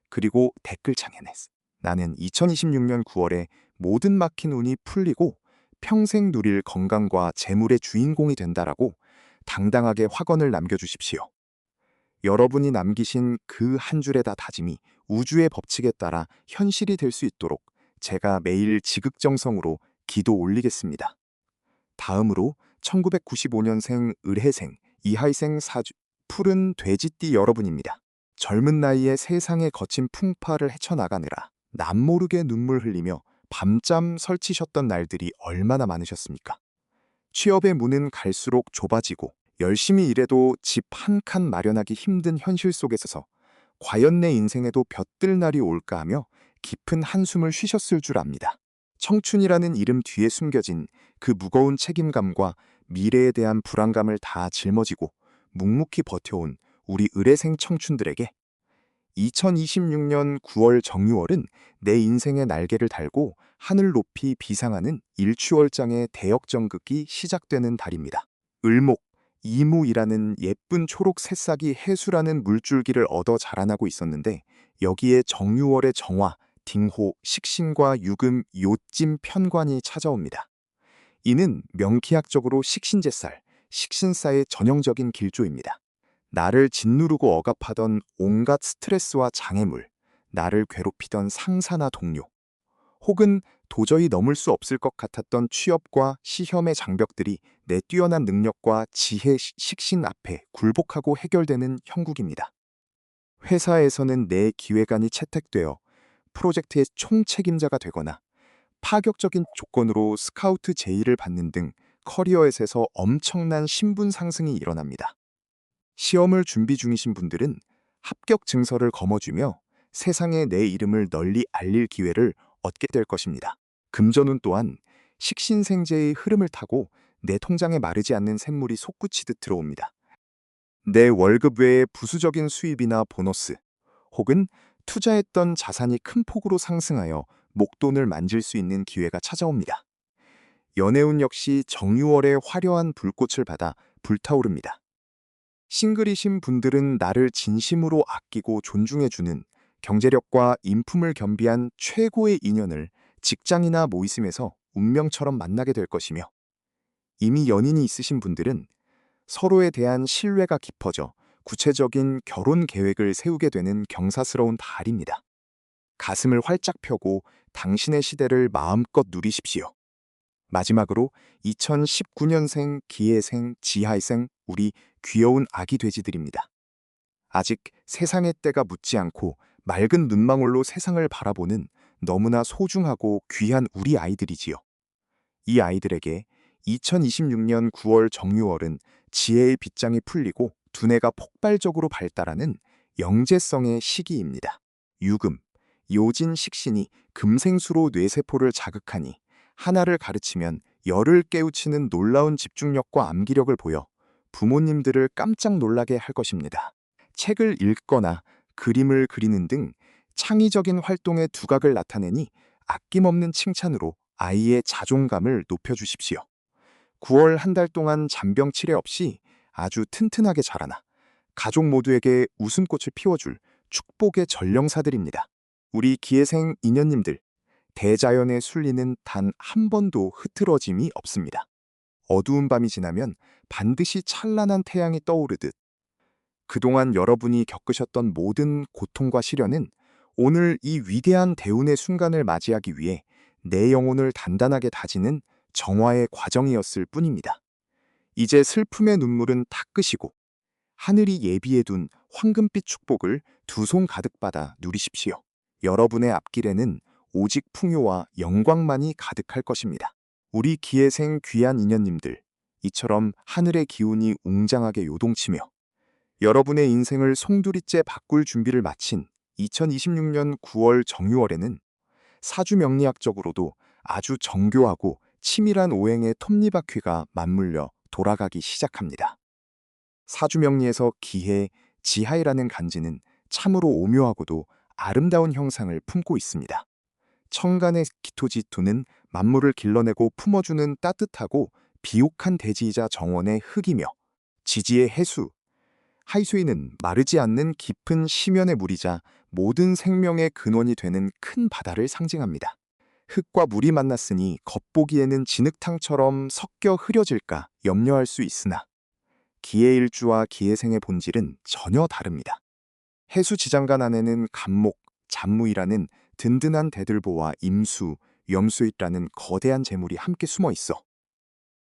그리고 댓글창에는 나는 2026년 9월에 모든 막힌 운이 풀리고 평생 누릴 건강과 재물의 주인공이 된다라고 당당하게 확언을 남겨주십시오. 여러분이 남기신 그 한 줄의 다 다짐이 우주의 법칙에 따라 현실이 될 수 있도록 제가 매일 지극정성으로 기도 올리겠습니다. 다음으로 1995년생 을해생, 이하이생 사주, 푸른 돼지띠 여러분입니다. 젊은 나이에 세상의 거친 풍파를 헤쳐나가느라 남모르게 눈물 흘리며 밤잠 설치셨던 날들이 얼마나 많으셨습니까? 취업의 문은 갈수록 좁아지고 열심히 일해도 집 한 칸 마련하기 힘든 현실 속에서 과연 내 인생에도 볕들 날이 올까 하며 깊은 한숨을 쉬셨을 줄 압니다. 청춘이라는 이름 뒤에 숨겨진 그 무거운 책임감과 미래에 대한 불안감을 다 짊어지고 묵묵히 버텨온 우리 의뢰생 청춘들에게 2026년 9월 정유월은 내 인생의 날개를 달고 하늘 높이 비상하는 일취월장의 대역전극이 시작되는 달입니다. 을목, 이무이라는 예쁜 초록 새싹이 해수라는 물줄기를 얻어 자라나고 있었는데 여기에 정유월의 정화, 딩호, 식신과 유금, 요찜, 편관이 찾아옵니다. 이는 명기학적으로 식신제살, 식신사의 전형적인 길조입니다. 나를 짓누르고 억압하던 온갖 스트레스와 장애물, 나를 괴롭히던 상사나 동료, 혹은 도저히 넘을 수 없을 것 같았던 취업과 시험의 장벽들이 내 뛰어난 능력과 지혜 식신 앞에 굴복하고 해결되는 형국입니다. 회사에서는 내 기획안이 채택되어 프로젝트의 총책임자가 되거나 파격적인 조건으로 스카우트 제의를 받는 등 커리어에서 엄청난 신분 상승이 일어납니다. 시험을 준비 중이신 분들은 합격 증서를 거머쥐며 세상에 내 이름을 널리 알릴 기회를 얻게 될 것입니다. 금전운 또한 식신생재의 흐름을 타고 내 통장에 마르지 않는 샘물이 솟구치듯 들어옵니다. 내 월급 외에 부수적인 수입이나 보너스, 혹은 투자했던 자산이 큰 폭으로 상승하여 목돈을 만질 수 있는 기회가 찾아옵니다. 연애운 역시 정유월의 화려한 불꽃을 받아 불타오릅니다. 싱글이신 분들은 나를 진심으로 아끼고 존중해주는 경제력과 인품을 겸비한 최고의 인연을 직장이나 모임에서 운명처럼 만나게 될 것이며, 이미 연인이 있으신 분들은 서로에 대한 신뢰가 깊어져 구체적인 결혼 계획을 세우게 되는 경사스러운 달입니다. 가슴을 활짝 펴고 당신의 시대를 마음껏 누리십시오. 마지막으로 2019년생 기해생, 지하생, 우리 귀여운 아기 돼지들입니다. 아직 세상의 때가 묻지 않고 맑은 눈망울로 세상을 바라보는 너무나 소중하고 귀한 우리 아이들이지요. 이 아이들에게 2026년 9월 정유월은 지혜의 빗장이 풀리고 두뇌가 폭발적으로 발달하는 영재성의 시기입니다. 유금, 요진 식신이 금생수로 뇌세포를 자극하니 하나를 가르치면 열을 깨우치는 놀라운 집중력과 암기력을 보여 부모님들을 깜짝 놀라게 할 것입니다. 책을 읽거나 그림을 그리는 등 창의적인 활동의 두각을 나타내니 아낌없는 칭찬으로 아이의 자존감을 높여주십시오. 9월 한 달 동안 잔병치레 없이 아주 튼튼하게 자라나 가족 모두에게 웃음꽃을 피워줄 축복의 전령사들입니다. 우리 기해생 인연님들, 대자연의 순리는 단 한 번도 흐트러짐이 없습니다. 어두운 밤이 지나면 반드시 찬란한 태양이 떠오르듯 그동안 여러분이 겪으셨던 모든 고통과 시련은 오늘 이 위대한 대운의 순간을 맞이하기 위해 내 영혼을 단단하게 다지는 정화의 과정이었을 뿐입니다. 이제 슬픔의 눈물은 닦으시고 하늘이 예비해둔 황금빛 축복을 두 손 가득 받아 누리십시오. 여러분의 앞길에는 오직 풍요와 영광만이 가득할 것입니다. 우리 기해생 귀한 인연님들, 이처럼 하늘의 기운이 웅장하게 요동치며 여러분의 인생을 송두리째 바꿀 준비를 마친 2026년 9월 정유월에는 사주명리학적으로도 아주 정교하고 치밀한 오행의 톱니바퀴가 맞물려 돌아가기 시작합니다. 사주명리에서 기해, 지하이라는 간지는 참으로 오묘하고도 아름다운 형상을 품고 있습니다. 천간의 기토지토는 만물을 길러내고 품어주는 따뜻하고 비옥한 대지이자 정원의 흙이며, 지지의 해수, 하이수인은 마르지 않는 깊은 심연의 물이자 모든 생명의 근원이 되는 큰 바다를 상징합니다. 흙과 물이 만났으니 겉보기에는 진흙탕처럼 섞여 흐려질까 염려할 수 있으나 기해일주와 기해생의 본질은 전혀 다릅니다. 해수지장간 안에는 간목, 잔무이라는 든든한 대들보와 임수, 염수잇라는 거대한 재물이 함께 숨어 있어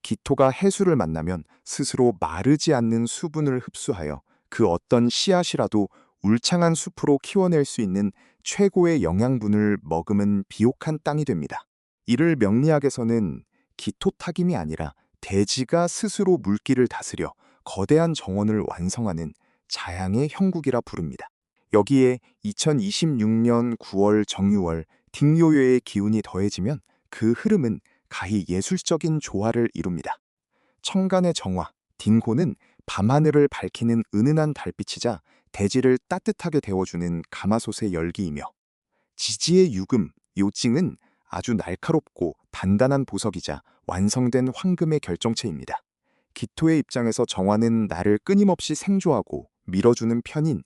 기토가 해수를 만나면 스스로 마르지 않는 수분을 흡수하여 그 어떤 씨앗이라도 울창한 숲으로 키워낼 수 있는 최고의 영양분을 머금은 비옥한 땅이 됩니다. 이를 명리학에서는 기토탁임이 아니라 대지가 스스로 물기를 다스려 거대한 정원을 완성하는 자양의 형국이라 부릅니다. 여기에 2026년 9월 정유월 딩요요의 기운이 더해지면 그 흐름은 가히 예술적인 조화를 이룹니다. 천간의 정화, 딩호는 밤하늘을 밝히는 은은한 달빛이자 대지를 따뜻하게 데워주는 가마솥의 열기이며, 지지의 유금, 요징은 아주 날카롭고 단단한 보석이자 완성된 황금의 결정체입니다. 기토의 입장에서 정화는 나를 끊임없이 생조하고 밀어주는 편인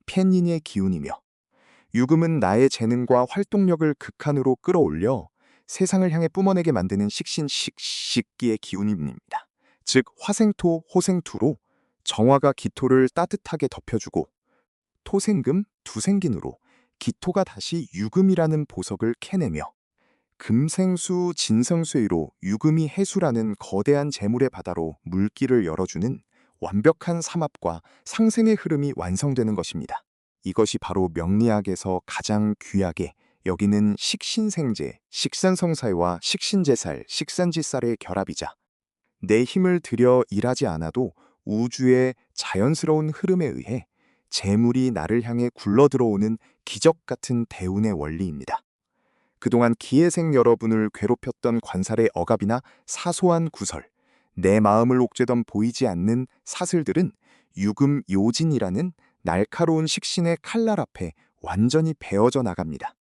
펜인의 기운이며, 유금은 나의 재능과 활동력을 극한으로 끌어올려 세상을 향해 뿜어내게 만드는 식신식기의 기운입니다. 즉 화생토, 호생투로 정화가 기토를 따뜻하게 덮여주고, 토생금, 두생긴으로 기토가 다시 유금이라는 보석을 캐내며, 금생수, 진성쇠로 유금이 해수라는 거대한 재물의 바다로 물길을 열어주는 완벽한 삼합과 상생의 흐름이 완성되는 것입니다. 이것이 바로 명리학에서 가장 귀하게 여기는 식신생재, 식산성사와 식신제살, 식산지살의 결합이자 내 힘을 들여 일하지 않아도 우주의 자연스러운 흐름에 의해 재물이 나를 향해 굴러들어오는 기적 같은 대운의 원리입니다. 그동안 기회생 여러분을 괴롭혔던 관살의 억압이나 사소한 구설, 내 마음을 옥죄던 보이지 않는 사슬들은 유금요진이라는 날카로운 식신의 칼날 앞에 완전히 베어져 나갑니다.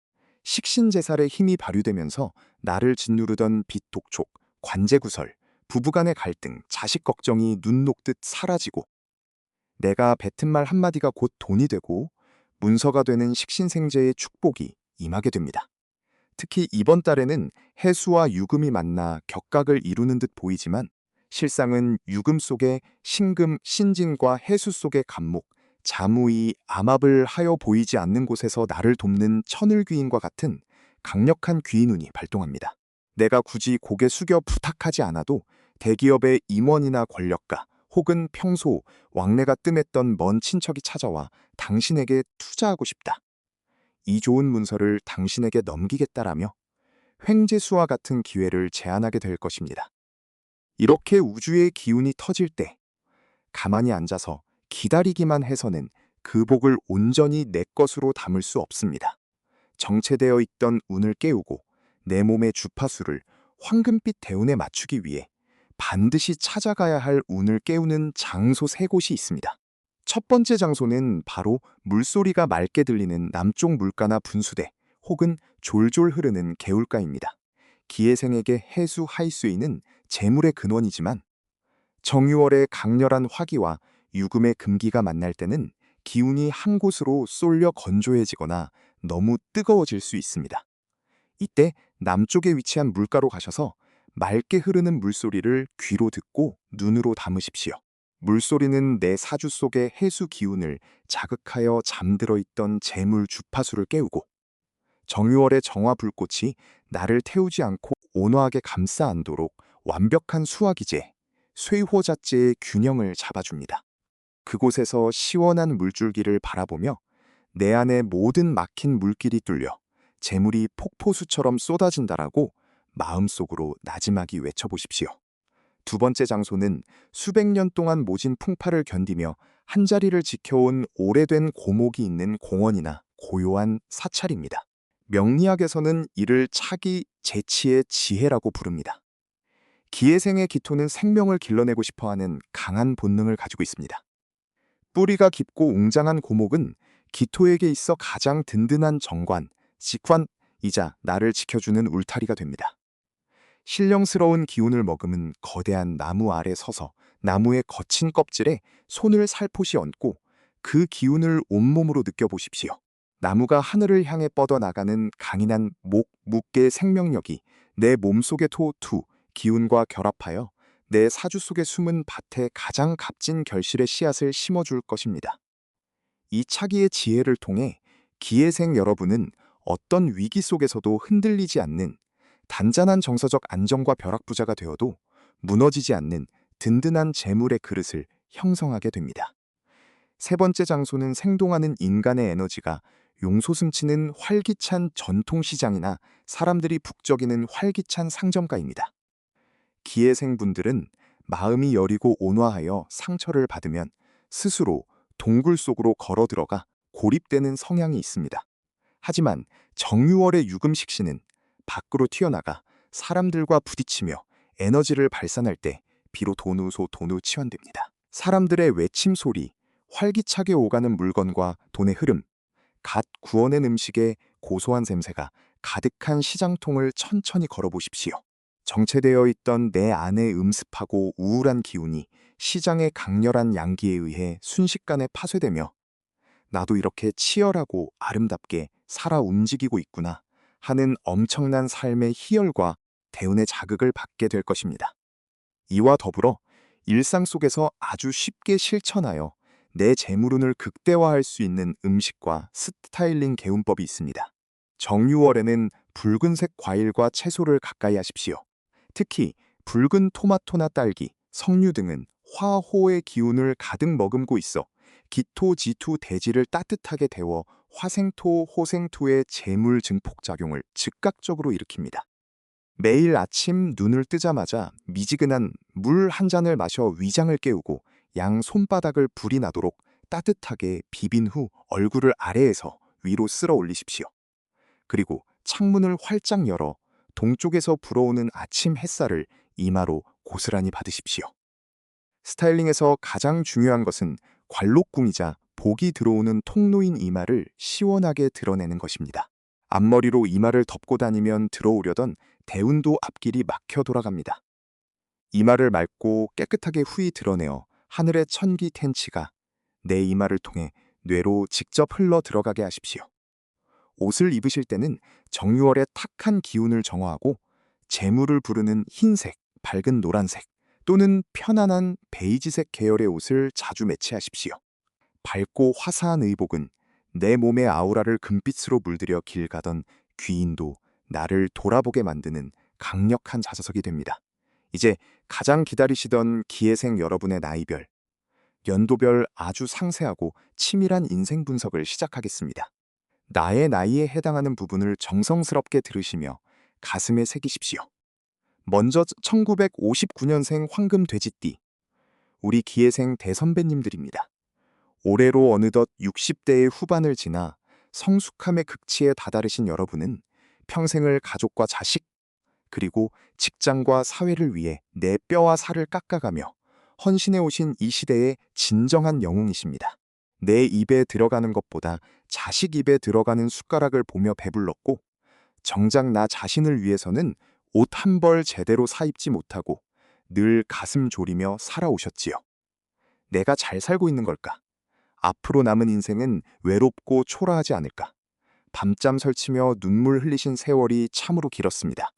식신제살의 힘이 발휘되면서 나를 짓누르던 빚독촉, 관제구설, 부부간의 갈등, 자식 걱정이 눈 녹듯 사라지고 내가 뱉은 말 한마디가 곧 돈이 되고 문서가 되는 식신생재의 축복이 임하게 됩니다. 특히 이번 달에는 해수와 유금이 만나 격각을 이루는 듯 보이지만 실상은 유금 속에 신금, 신진과 해수 속의 간목, 자무이, 암압을 하여 보이지 않는 곳에서 나를 돕는 천을귀인과 같은 강력한 귀인운이 발동합니다. 내가 굳이 고개 숙여 부탁하지 않아도 대기업의 임원이나 권력가 혹은 평소 왕래가 뜸했던 먼 친척이 찾아와 당신에게 투자하고 싶다. 이 좋은 문서를 당신에게 넘기겠다라며 횡재수와 같은 기회를 제안하게 될 것입니다. 이렇게 우주의 기운이 터질 때 가만히 앉아서 기다리기만 해서는 그 복을 온전히 내 것으로 담을 수 없습니다. 정체되어 있던 운을 깨우고 내 몸의 주파수를 황금빛 대운에 맞추기 위해 반드시 찾아가야 할 운을 깨우는 장소 3곳이 있습니다. 첫 번째 장소는 바로 물소리가 맑게 들리는 남쪽 물가나 분수대 혹은 졸졸 흐르는 개울가입니다. 기회생에게 해수 하이수인은 재물의 근원이지만 정유월의 강렬한 화기와 유금의 금기가 만날 때는 기운이 한 곳으로 쏠려 건조해지거나 너무 뜨거워질 수 있습니다. 이때 남쪽에 위치한 물가로 가셔서 맑게 흐르는 물소리를 귀로 듣고 눈으로 담으십시오. 물소리는 내 사주 속의 해수 기운을 자극하여 잠들어 있던 재물 주파수를 깨우고 정유월의 정화 불꽃이 나를 태우지 않고 온화하게 감싸 안도록 완벽한 수화기제, 쇠호자제의 균형을 잡아줍니다. 그곳에서 시원한 물줄기를 바라보며 내 안에 모든 막힌 물길이 뚫려 재물이 폭포수처럼 쏟아진다라고 마음속으로 나지막이 외쳐보십시오. 두 번째 장소는 수백 년 동안 모진 풍파를 견디며 한자리를 지켜온 오래된 고목이 있는 공원이나 고요한 사찰입니다. 명리학에서는 이를 차기 재치의 지혜라고 부릅니다. 기회생의 기토는 생명을 길러내고 싶어하는 강한 본능을 가지고 있습니다. 뿌리가 깊고 웅장한 고목은 기토에게 있어 가장 든든한 정관, 직관이자 나를 지켜주는 울타리가 됩니다. 신령스러운 기운을 머금은 거대한 나무 아래 서서 나무의 거친 껍질에 손을 살포시 얹고 그 기운을 온몸으로 느껴보십시오. 나무가 하늘을 향해 뻗어나가는 강인한 목, 묵계의 생명력이 내 몸속의 토, 투, 기운과 결합하여 내 사주 속에 숨은 밭에 가장 값진 결실의 씨앗을 심어줄 것입니다. 이 차기의 지혜를 통해 기회생 여러분은 어떤 위기 속에서도 흔들리지 않는 단단한 정서적 안정과 벼락부자가 되어도 무너지지 않는 든든한 재물의 그릇을 형성하게 됩니다. 세 번째 장소는 생동하는 인간의 에너지가 용솟음치는 활기찬 전통시장이나 사람들이 북적이는 활기찬 상점가입니다. 기회생분들은 마음이 여리고 온화하여 상처를 받으면 스스로 동굴 속으로 걸어 들어가 고립되는 성향이 있습니다. 하지만 정유월의 유금식신은 밖으로 튀어나가 사람들과 부딪히며 에너지를 발산할 때 비로 돈우소 돈우 치환됩니다. 사람들의 외침 소리, 활기차게 오가는 물건과 돈의 흐름, 갓 구워낸 음식의 고소한 샘새가 가득한 시장통을 천천히 걸어보십시오. 정체되어 있던 내 안의 음습하고 우울한 기운이 시장의 강렬한 양기에 의해 순식간에 파쇄되며 나도 이렇게 치열하고 아름답게 살아 움직이고 있구나 하는 엄청난 삶의 희열과 대운의 자극을 받게 될 것입니다. 이와 더불어 일상 속에서 아주 쉽게 실천하여 내 재물운을 극대화할 수 있는 음식과 스타일링 개운법이 있습니다. 정유월에는 붉은색 과일과 채소를 가까이 하십시오. 특히 붉은 토마토나 딸기, 석류 등은 화호의 기운을 가득 머금고 있어 기토, 지투, 대지를 따뜻하게 데워 화생토, 호생토의 재물 증폭 작용을 즉각적으로 일으킵니다. 매일 아침 눈을 뜨자마자 미지근한 물 한 잔을 마셔 위장을 깨우고 양 손바닥을 불이 나도록 따뜻하게 비빈 후 얼굴을 아래에서 위로 쓸어 올리십시오. 그리고 창문을 활짝 열어 동쪽에서 불어오는 아침 햇살을 이마로 고스란히 받으십시오. 스타일링에서 가장 중요한 것은 관록궁이자 복이 들어오는 통로인 이마를 시원하게 드러내는 것입니다. 앞머리로 이마를 덮고 다니면 들어오려던 대운도 앞길이 막혀 돌아갑니다. 이마를 맑고 깨끗하게 후이 드러내어 하늘의 천기 텐치가 내 이마를 통해 뇌로 직접 흘러 들어가게 하십시오. 옷을 입으실 때는 정유월의 탁한 기운을 정화하고 재물을 부르는 흰색, 밝은 노란색 또는 편안한 베이지색 계열의 옷을 자주 매치하십시오. 밝고 화사한 의복은 내 몸의 아우라를 금빛으로 물들여 길 가던 귀인도 나를 돌아보게 만드는 강력한 자서석이 됩니다. 이제 가장 기다리시던 기회생 여러분의 나이별, 연도별 아주 상세하고 치밀한 인생 분석을 시작하겠습니다. 나의 나이에 해당하는 부분을 정성스럽게 들으시며 가슴에 새기십시오. 먼저 1959년생 황금돼지띠, 우리 기회생 대선배님들입니다. 올해로 어느덧 60대의 후반을 지나 성숙함의 극치에 다다르신 여러분은 평생을 가족과 자식, 그리고 직장과 사회를 위해 내 뼈와 살을 깎아가며 헌신해 오신 이 시대의 진정한 영웅이십니다. 내 입에 들어가는 것보다 자식 입에 들어가는 숟가락을 보며 배불렀고, 정작 나 자신을 위해서는 옷 한 벌 제대로 사입지 못하고 늘 가슴 졸이며 살아오셨지요. 내가 잘 살고 있는 걸까? 앞으로 남은 인생은 외롭고 초라하지 않을까? 밤잠 설치며 눈물 흘리신 세월이 참으로 길었습니다.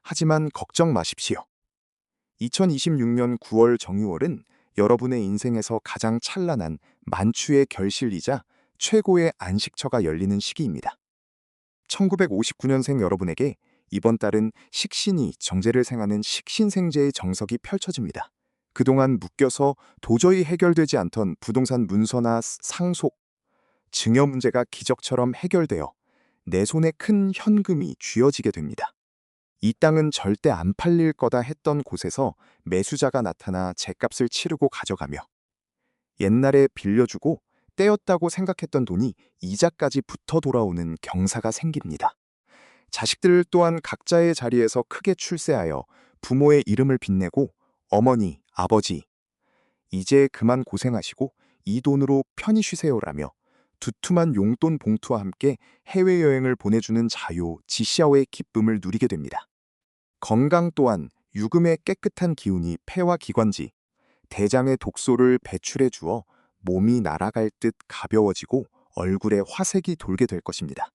하지만 걱정 마십시오. 2026년 9월 정유월은 여러분의 인생에서 가장 찬란한 만추의 결실이자 최고의 안식처가 열리는 시기입니다. 1959년생 여러분에게 이번 달은 식신이 정제를 생하는 식신생제의 정석이 펼쳐집니다. 그동안 묶여서 도저히 해결되지 않던 부동산 문서나 상속, 증여 문제가 기적처럼 해결되어 내 손에 큰 현금이 쥐어지게 됩니다. 이 땅은 절대 안 팔릴 거다 했던 곳에서 매수자가 나타나 죗값을 치르고 가져가며, 옛날에 빌려주고 떼었다고 생각했던 돈이 이자까지 붙어 돌아오는 경사가 생깁니다. 자식들 또한 각자의 자리에서 크게 출세하여 부모의 이름을 빛내고, 어머니, 아버지, 이제 그만 고생하시고 이 돈으로 편히 쉬세요라며 두툼한 용돈 봉투와 함께 해외여행을 보내주는 자요, 지시아오의 기쁨을 누리게 됩니다. 건강 또한 유금의 깨끗한 기운이 폐와 기관지, 대장의 독소를 배출해 주어 몸이 날아갈 듯 가벼워지고 얼굴에 화색이 돌게 될 것입니다.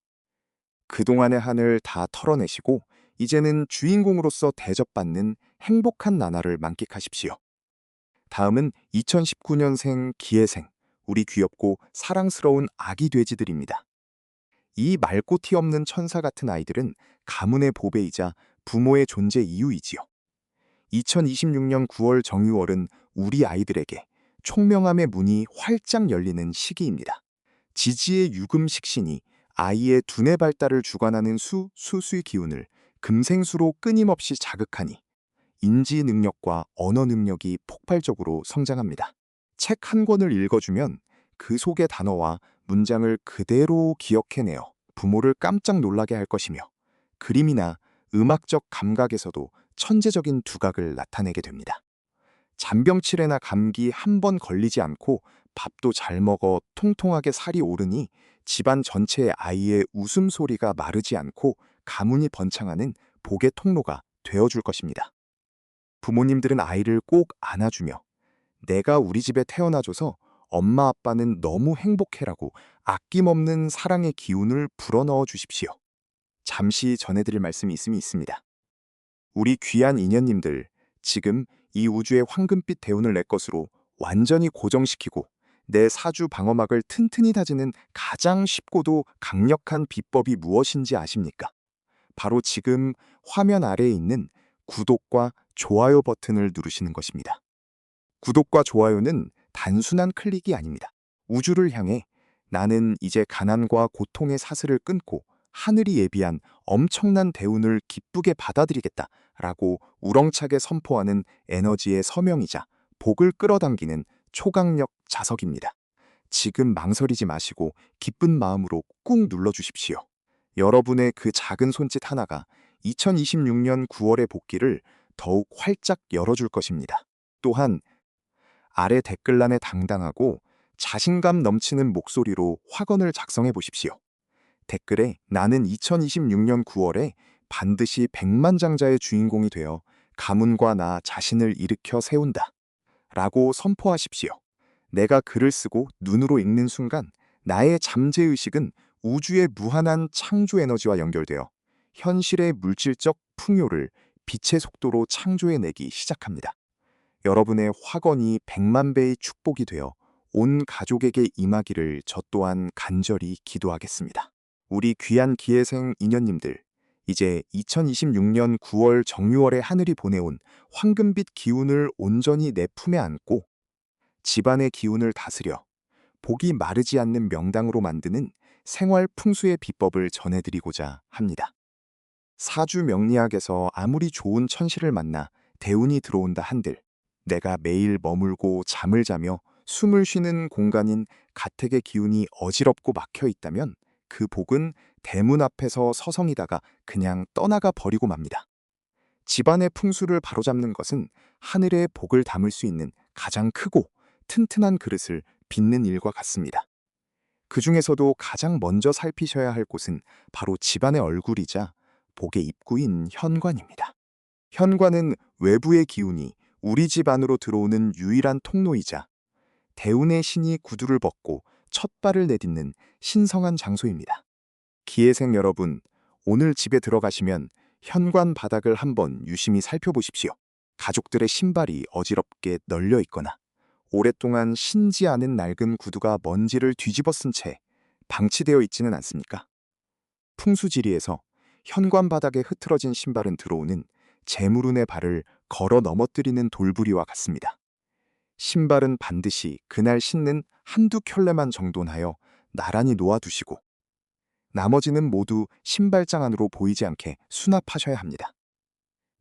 그동안의 한을 다 털어내시고 이제는 주인공으로서 대접받는 행복한 나날을 만끽하십시오. 다음은 2019년생 기회생, 우리 귀엽고 사랑스러운 아기 돼지들입니다. 이 맑고 티 없는 천사 같은 아이들은 가문의 보배이자 부모의 존재 이유이지요. 2026년 9월 정유월은 우리 아이들에게 총명함의 문이 활짝 열리는 시기입니다. 지지의 유금 식신이 아이의 두뇌 발달을 주관하는 수수의 기운을 금생수로 끊임없이 자극하니 인지 능력과 언어 능력이 폭발적으로 성장합니다. 책 한 권을 읽어주면 그 속의 단어와 문장을 그대로 기억해내어 부모를 깜짝 놀라게 할 것이며, 그림이나 음악적 감각에서도 천재적인 두각을 나타내게 됩니다. 잔병치레나 감기 한 번 걸리지 않고 밥도 잘 먹어 통통하게 살이 오르니 집안 전체의 아이의 웃음소리가 마르지 않고 가문이 번창하는 복의 통로가 되어줄 것입니다. 부모님들은 아이를 꼭 안아주며 내가 우리 집에 태어나줘서 엄마 아빠는 너무 행복해라고 아낌없는 사랑의 기운을 불어넣어 주십시오. 잠시 전해드릴 말씀이 있습니다. 우리 귀한 인연님들, 지금 이 우주의 황금빛 대운을 내 것으로 완전히 고정시키고 내 사주 방어막을 튼튼히 다지는 가장 쉽고도 강력한 비법이 무엇인지 아십니까? 바로 지금 화면 아래에 있는 구독과 좋아요 버튼을 누르시는 것입니다. 구독과 좋아요는 단순한 클릭이 아닙니다. 우주를 향해 나는 이제 가난과 고통의 사슬을 끊고 하늘이 예비한 엄청난 대운을 기쁘게 받아들이겠다라고 우렁차게 선포하는 에너지의 서명이자 복을 끌어당기는 초강력 자석입니다. 지금 망설이지 마시고 기쁜 마음으로 꾹 눌러주십시오. 여러분의 그 작은 손짓 하나가 2026년 9월의 복귀를 더욱 활짝 열어줄 것입니다. 또한 아래 댓글란에 당당하고 자신감 넘치는 목소리로 확언을 작성해 보십시오. 댓글에 나는 2026년 9월에 반드시 백만장자의 주인공이 되어 가문과 나 자신을 일으켜 세운다 라고 선포하십시오. 내가 글을 쓰고 눈으로 읽는 순간 나의 잠재의식은 우주의 무한한 창조 에너지와 연결되어 현실의 물질적 풍요를 빛의 속도로 창조해내기 시작합니다. 여러분의 확언이 100만 배의 축복이 되어 온 가족에게 임하기를 저 또한 간절히 기도하겠습니다. 우리 귀한 기회생 인연님들, 이제 2026년 9월 정유월의 하늘이 보내온 황금빛 기운을 온전히 내 품에 안고 집안의 기운을 다스려 복이 마르지 않는 명당으로 만드는 생활 풍수의 비법을 전해드리고자 합니다. 사주 명리학에서 아무리 좋은 천시를 만나 대운이 들어온다 한들 내가 매일 머물고 잠을 자며 숨을 쉬는 공간인 가택의 기운이 어지럽고 막혀 있다면 그 복은 대문 앞에서 서성이다가 그냥 떠나가 버리고 맙니다. 집안의 풍수를 바로잡는 것은 하늘의 복을 담을 수 있는 가장 크고 튼튼한 그릇을 빚는 일과 같습니다. 그 중에서도 가장 먼저 살피셔야 할 곳은 바로 집안의 얼굴이자 복의 입구인 현관입니다. 현관은 외부의 기운이 우리 집 안으로 들어오는 유일한 통로이자 대운의 신이 구두를 벗고 첫 발을 내딛는 신성한 장소입니다. 기회생 여러분, 오늘 집에 들어가시면 현관 바닥을 한번 유심히 살펴보십시오. 가족들의 신발이 어지럽게 널려 있거나 오랫동안 신지 않은 낡은 구두가 먼지를 뒤집어 쓴 채 방치되어 있지는 않습니까? 풍수지리에서 현관 바닥에 흐트러진 신발은 들어오는 재물운의 발을 걸어 넘어뜨리는 돌부리와 같습니다. 신발은 반드시 그날 신는 한두 켤레만 정돈하여 나란히 놓아두시고 나머지는 모두 신발장 안으로 보이지 않게 수납하셔야 합니다.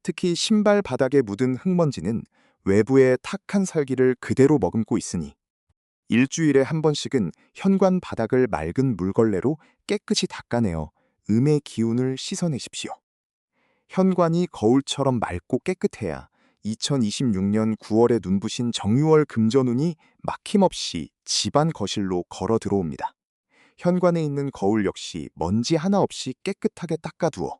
특히 신발 바닥에 묻은 흙먼지는 외부의 탁한 살기를 그대로 머금고 있으니 일주일에 한 번씩은 현관 바닥을 맑은 물걸레로 깨끗이 닦아내어 음의 기운을 씻어내십시오. 현관이 거울처럼 맑고 깨끗해야 2026년 9월에 눈부신 정유월 금전운이 막힘없이 집안 거실로 걸어 들어옵니다. 현관에 있는 거울 역시 먼지 하나 없이 깨끗하게 닦아두어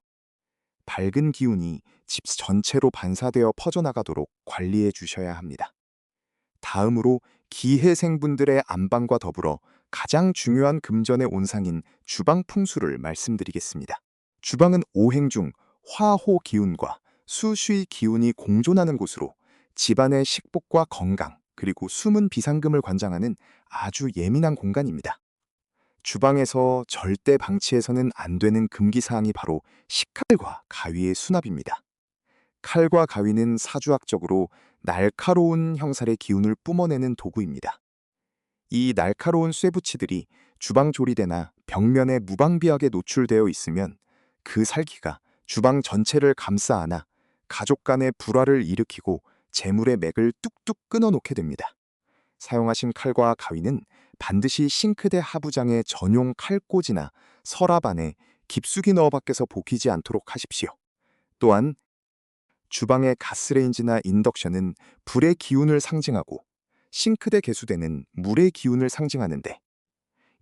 밝은 기운이 집 전체로 반사되어 퍼져나가도록 관리해 주셔야 합니다. 다음으로 기해생분들의 안방과 더불어 가장 중요한 금전의 온상인 주방 풍수를 말씀드리겠습니다. 주방은 오행 중 화호 기운과 수수의 기운이 공존하는 곳으로 집안의 식복과 건강 그리고 숨은 비상금을 관장하는 아주 예민한 공간입니다. 주방에서 절대 방치해서는 안 되는 금기사항이 바로 식칼과 가위의 수납입니다. 칼과 가위는 사주학적으로 날카로운 형살의 기운을 뿜어내는 도구입니다. 이 날카로운 쇠붙이들이 주방 조리대나 벽면에 무방비하게 노출되어 있으면 그 살기가 주방 전체를 감싸 안아 가족 간의 불화를 일으키고 재물의 맥을 뚝뚝 끊어놓게 됩니다. 사용하신 칼과 가위는 반드시 싱크대 하부장의 전용 칼꽂이나 서랍 안에 깊숙이 넣어 밖에서 보이지 않도록 하십시오. 또한 주방의 가스레인지나 인덕션은 불의 기운을 상징하고 싱크대 개수대는 물의 기운을 상징하는데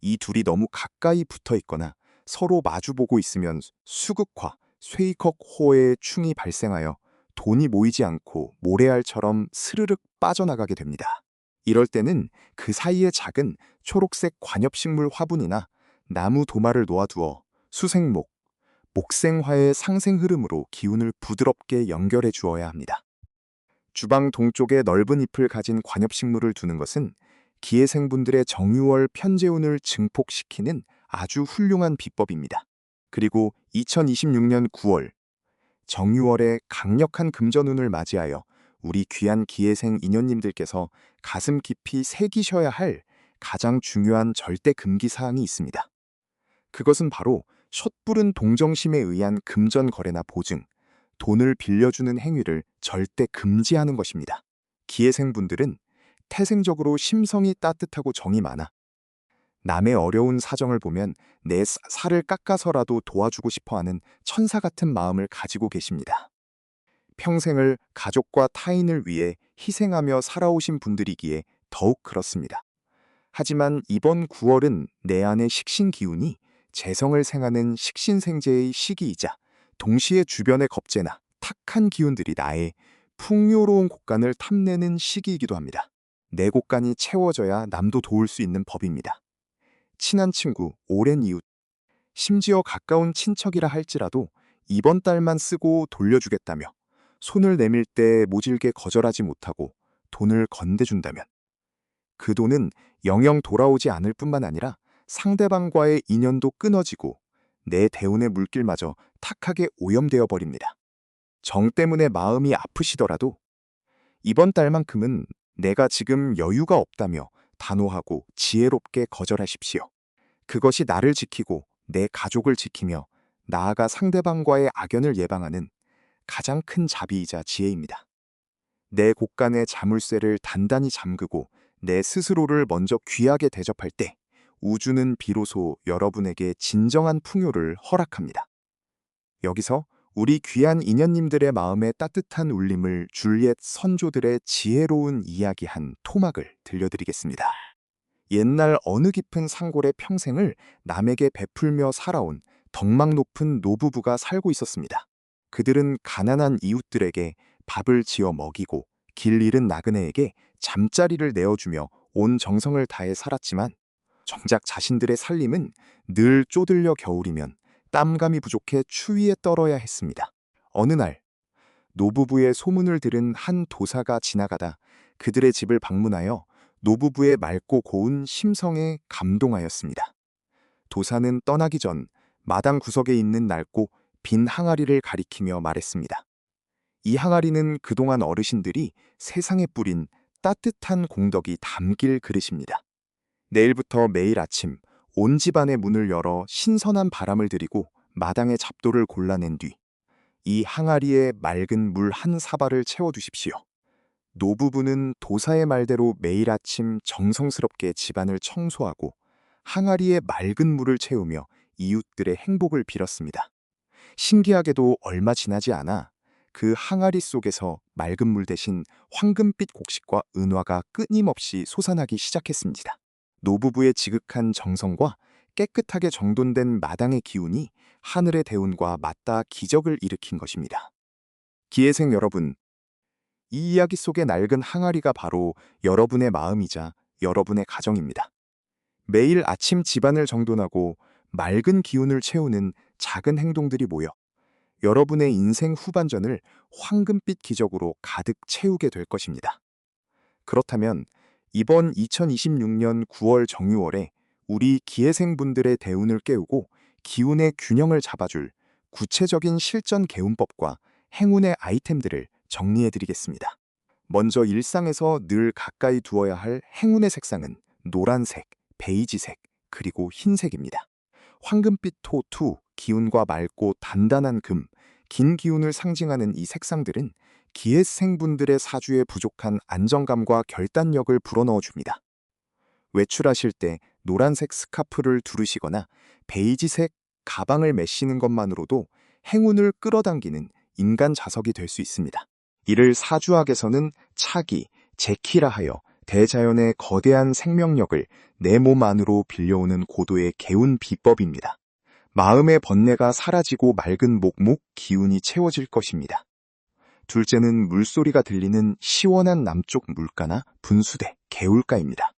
이 둘이 너무 가까이 붙어 있거나 서로 마주보고 있으면 수극화, 쇠이컥호의 충이 발생하여 돈이 모이지 않고 모래알처럼 스르륵 빠져나가게 됩니다. 이럴 때는 그 사이에 작은 초록색 관엽식물 화분이나 나무 도마를 놓아두어 수생목, 목생화의 상생 흐름으로 기운을 부드럽게 연결해 주어야 합니다. 주방 동쪽에 넓은 잎을 가진 관엽식물을 두는 것은 기해생분들의 정유월 편재운을 증폭시키는 아주 훌륭한 비법입니다. 그리고 2026년 9월 정유월의 강력한 금전운을 맞이하여 우리 귀한 기해생 인연님들께서 가슴 깊이 새기셔야 할 가장 중요한 절대 금기 사항이 있습니다. 그것은 바로 섣부른 동정심에 의한 금전 거래나 보증, 돈을 빌려주는 행위를 절대 금지하는 것입니다. 기해생분들은 태생적으로 심성이 따뜻하고 정이 많아 남의 어려운 사정을 보면 내 살을 깎아서라도 도와주고 싶어하는 천사 같은 마음을 가지고 계십니다. 평생을 가족과 타인을 위해 희생하며 살아오신 분들이기에 더욱 그렇습니다. 하지만 이번 9월은 내 안의 식신 기운이 재성을 생하는 식신생재의 시기이자 동시에 주변의 겁재나 탁한 기운들이 나의 풍요로운 곳간을 탐내는 시기이기도 합니다. 내 곳간이 채워져야 남도 도울 수 있는 법입니다. 친한 친구, 오랜 이웃, 심지어 가까운 친척이라 할지라도 이번 달만 쓰고 돌려주겠다며 손을 내밀 때 모질게 거절하지 못하고 돈을 건네준다면 그 돈은 영영 돌아오지 않을 뿐만 아니라 상대방과의 인연도 끊어지고 내 대운의 물길마저 탁하게 오염되어 버립니다. 정 때문에 마음이 아프시더라도 이번 달만큼은 내가 지금 여유가 없다며 단호하고 지혜롭게 거절하십시오. 그것이 나를 지키고 내 가족을 지키며 나아가 상대방과의 악연을 예방하는 가장 큰 자비이자 지혜입니다. 내 곳간의 자물쇠를 단단히 잠그고 내 스스로를 먼저 귀하게 대접할 때 우주는 비로소 여러분에게 진정한 풍요를 허락합니다. 여기서 우리 귀한 인연님들의 마음에 따뜻한 울림을 줄리엣 선조들의 지혜로운 이야기 한 토막을 들려드리겠습니다. 옛날 어느 깊은 산골의 평생을 남에게 베풀며 살아온 덕망 높은 노부부가 살고 있었습니다. 그들은 가난한 이웃들에게 밥을 지어 먹이고 길 잃은 나그네에게 잠자리를 내어주며 온 정성을 다해 살았지만 정작 자신들의 살림은 늘 쪼들려 겨울이면 땀감이 부족해 추위에 떨어야 했습니다. 어느 날 노부부의 소문을 들은 한 도사가 지나가다 그들의 집을 방문하여 노부부의 맑고 고운 심성에 감동하였습니다. 도사는 떠나기 전 마당 구석에 있는 낡고 빈 항아리를 가리키며 말했습니다. 이 항아리는 그동안 어르신들이 세상에 뿌린 따뜻한 공덕이 담길 그릇입니다. 내일부터 매일 아침 온 집안의 문을 열어 신선한 바람을 들이고 마당의 잡돌을 골라낸 뒤 이 항아리에 맑은 물 한 사발을 채워두십시오. 노부부는 도사의 말대로 매일 아침 정성스럽게 집안을 청소하고 항아리에 맑은 물을 채우며 이웃들의 행복을 빌었습니다. 신기하게도 얼마 지나지 않아 그 항아리 속에서 맑은 물 대신 황금빛 곡식과 은화가 끊임없이 솟아나기 시작했습니다. 노부부의 지극한 정성과 깨끗하게 정돈된 마당의 기운이 하늘의 대운과 맞닿아 기적을 일으킨 것입니다. 기회생 여러분, 이 이야기 속의 낡은 항아리가 바로 여러분의 마음이자 여러분의 가정입니다. 매일 아침 집안을 정돈하고 맑은 기운을 채우는 작은 행동들이 모여 여러분의 인생 후반전을 황금빛 기적으로 가득 채우게 될 것입니다. 그렇다면 이번 2026년 9월 정유월에 우리 기회생분들의 대운을 깨우고 기운의 균형을 잡아줄 구체적인 실전 개운법과 행운의 아이템들을 정리해드리겠습니다. 먼저 일상에서 늘 가까이 두어야 할 행운의 색상은 노란색, 베이지색, 그리고 흰색입니다. 황금빛 토2, 기운과 맑고 단단한 금, 긴 기운을 상징하는 이 색상들은 기회생분들의 사주에 부족한 안정감과 결단력을 불어넣어줍니다. 외출하실 때 노란색 스카프를 두르시거나 베이지색 가방을 메시는 것만으로도 행운을 끌어당기는 인간 자석이 될 수 있습니다. 이를 사주학에서는 차기, 제키라 하여 대자연의 거대한 생명력을 내 몸 안으로 빌려오는 고도의 개운 비법입니다. 마음의 번뇌가 사라지고 맑은 목목 기운이 채워질 것입니다. 둘째는 물소리가 들리는 시원한 남쪽 물가나 분수대, 개울가입니다.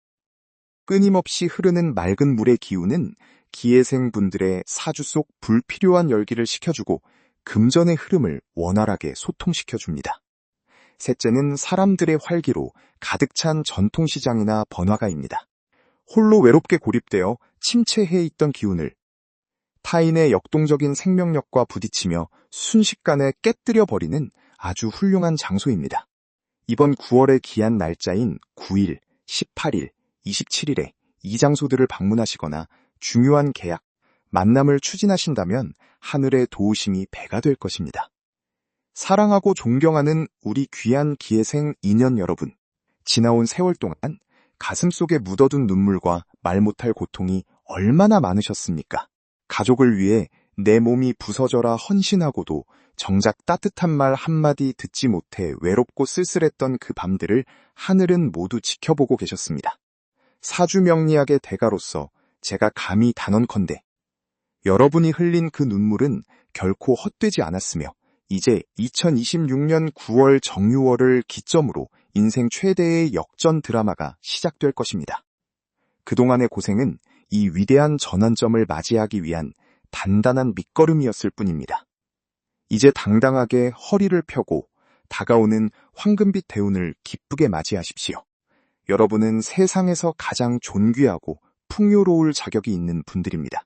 끊임없이 흐르는 맑은 물의 기운은 기회생분들의 사주 속 불필요한 열기를 식혀주고 금전의 흐름을 원활하게 소통시켜줍니다. 셋째는 사람들의 활기로 가득 찬 전통시장이나 번화가입니다. 홀로 외롭게 고립되어 침체해 있던 기운을 타인의 역동적인 생명력과 부딪히며 순식간에 깨뜨려버리는 아주 훌륭한 장소입니다. 이번 9월의 귀한 날짜인 9일, 18일, 27일에 이 장소들을 방문하시거나 중요한 계약, 만남을 추진하신다면 하늘의 도우심이 배가 될 것입니다. 사랑하고 존경하는 우리 귀한 기회생 인연 여러분, 지나온 세월 동안 가슴속에 묻어둔 눈물과 말 못할 고통이 얼마나 많으셨습니까? 가족을 위해 내 몸이 부서져라 헌신하고도 정작 따뜻한 말 한마디 듣지 못해 외롭고 쓸쓸했던 그 밤들을 하늘은 모두 지켜보고 계셨습니다. 사주명리학의 대가로서 제가 감히 단언컨대 여러분이 흘린 그 눈물은 결코 헛되지 않았으며 이제 2026년 9월 정유월을 기점으로 인생 최대의 역전 드라마가 시작될 것입니다. 그동안의 고생은 이 위대한 전환점을 맞이하기 위한 단단한 밑거름이었을 뿐입니다. 이제 당당하게 허리를 펴고 다가오는 황금빛 대운을 기쁘게 맞이하십시오. 여러분은 세상에서 가장 존귀하고 풍요로울 자격이 있는 분들입니다.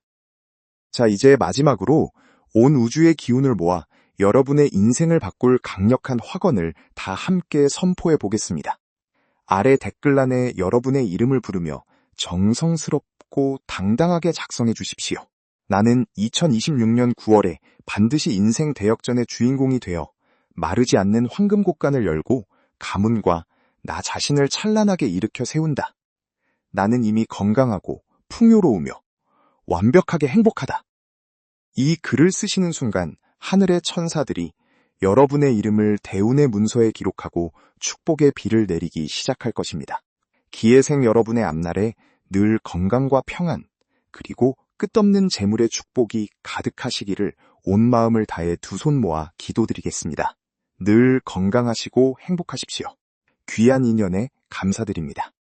자, 이제 마지막으로 온 우주의 기운을 모아 여러분의 인생을 바꿀 강력한 확언을 다 함께 선포해 보겠습니다. 아래 댓글란에 여러분의 이름을 부르며 정성스럽고 당당하게 작성해 주십시오. 나는 2026년 9월에 반드시 인생 대역전의 주인공이 되어 마르지 않는 황금곡간을 열고 가문과 나 자신을 찬란하게 일으켜 세운다. 나는 이미 건강하고 풍요로우며 완벽하게 행복하다. 이 글을 쓰시는 순간 하늘의 천사들이 여러분의 이름을 대운의 문서에 기록하고 축복의 비를 내리기 시작할 것입니다. 기회생 여러분의 앞날에 늘 건강과 평안, 그리고 끝없는 재물의 축복이 가득하시기를 온 마음을 다해 두 손 모아 기도드리겠습니다. 늘 건강하시고 행복하십시오. 귀한 인연에 감사드립니다.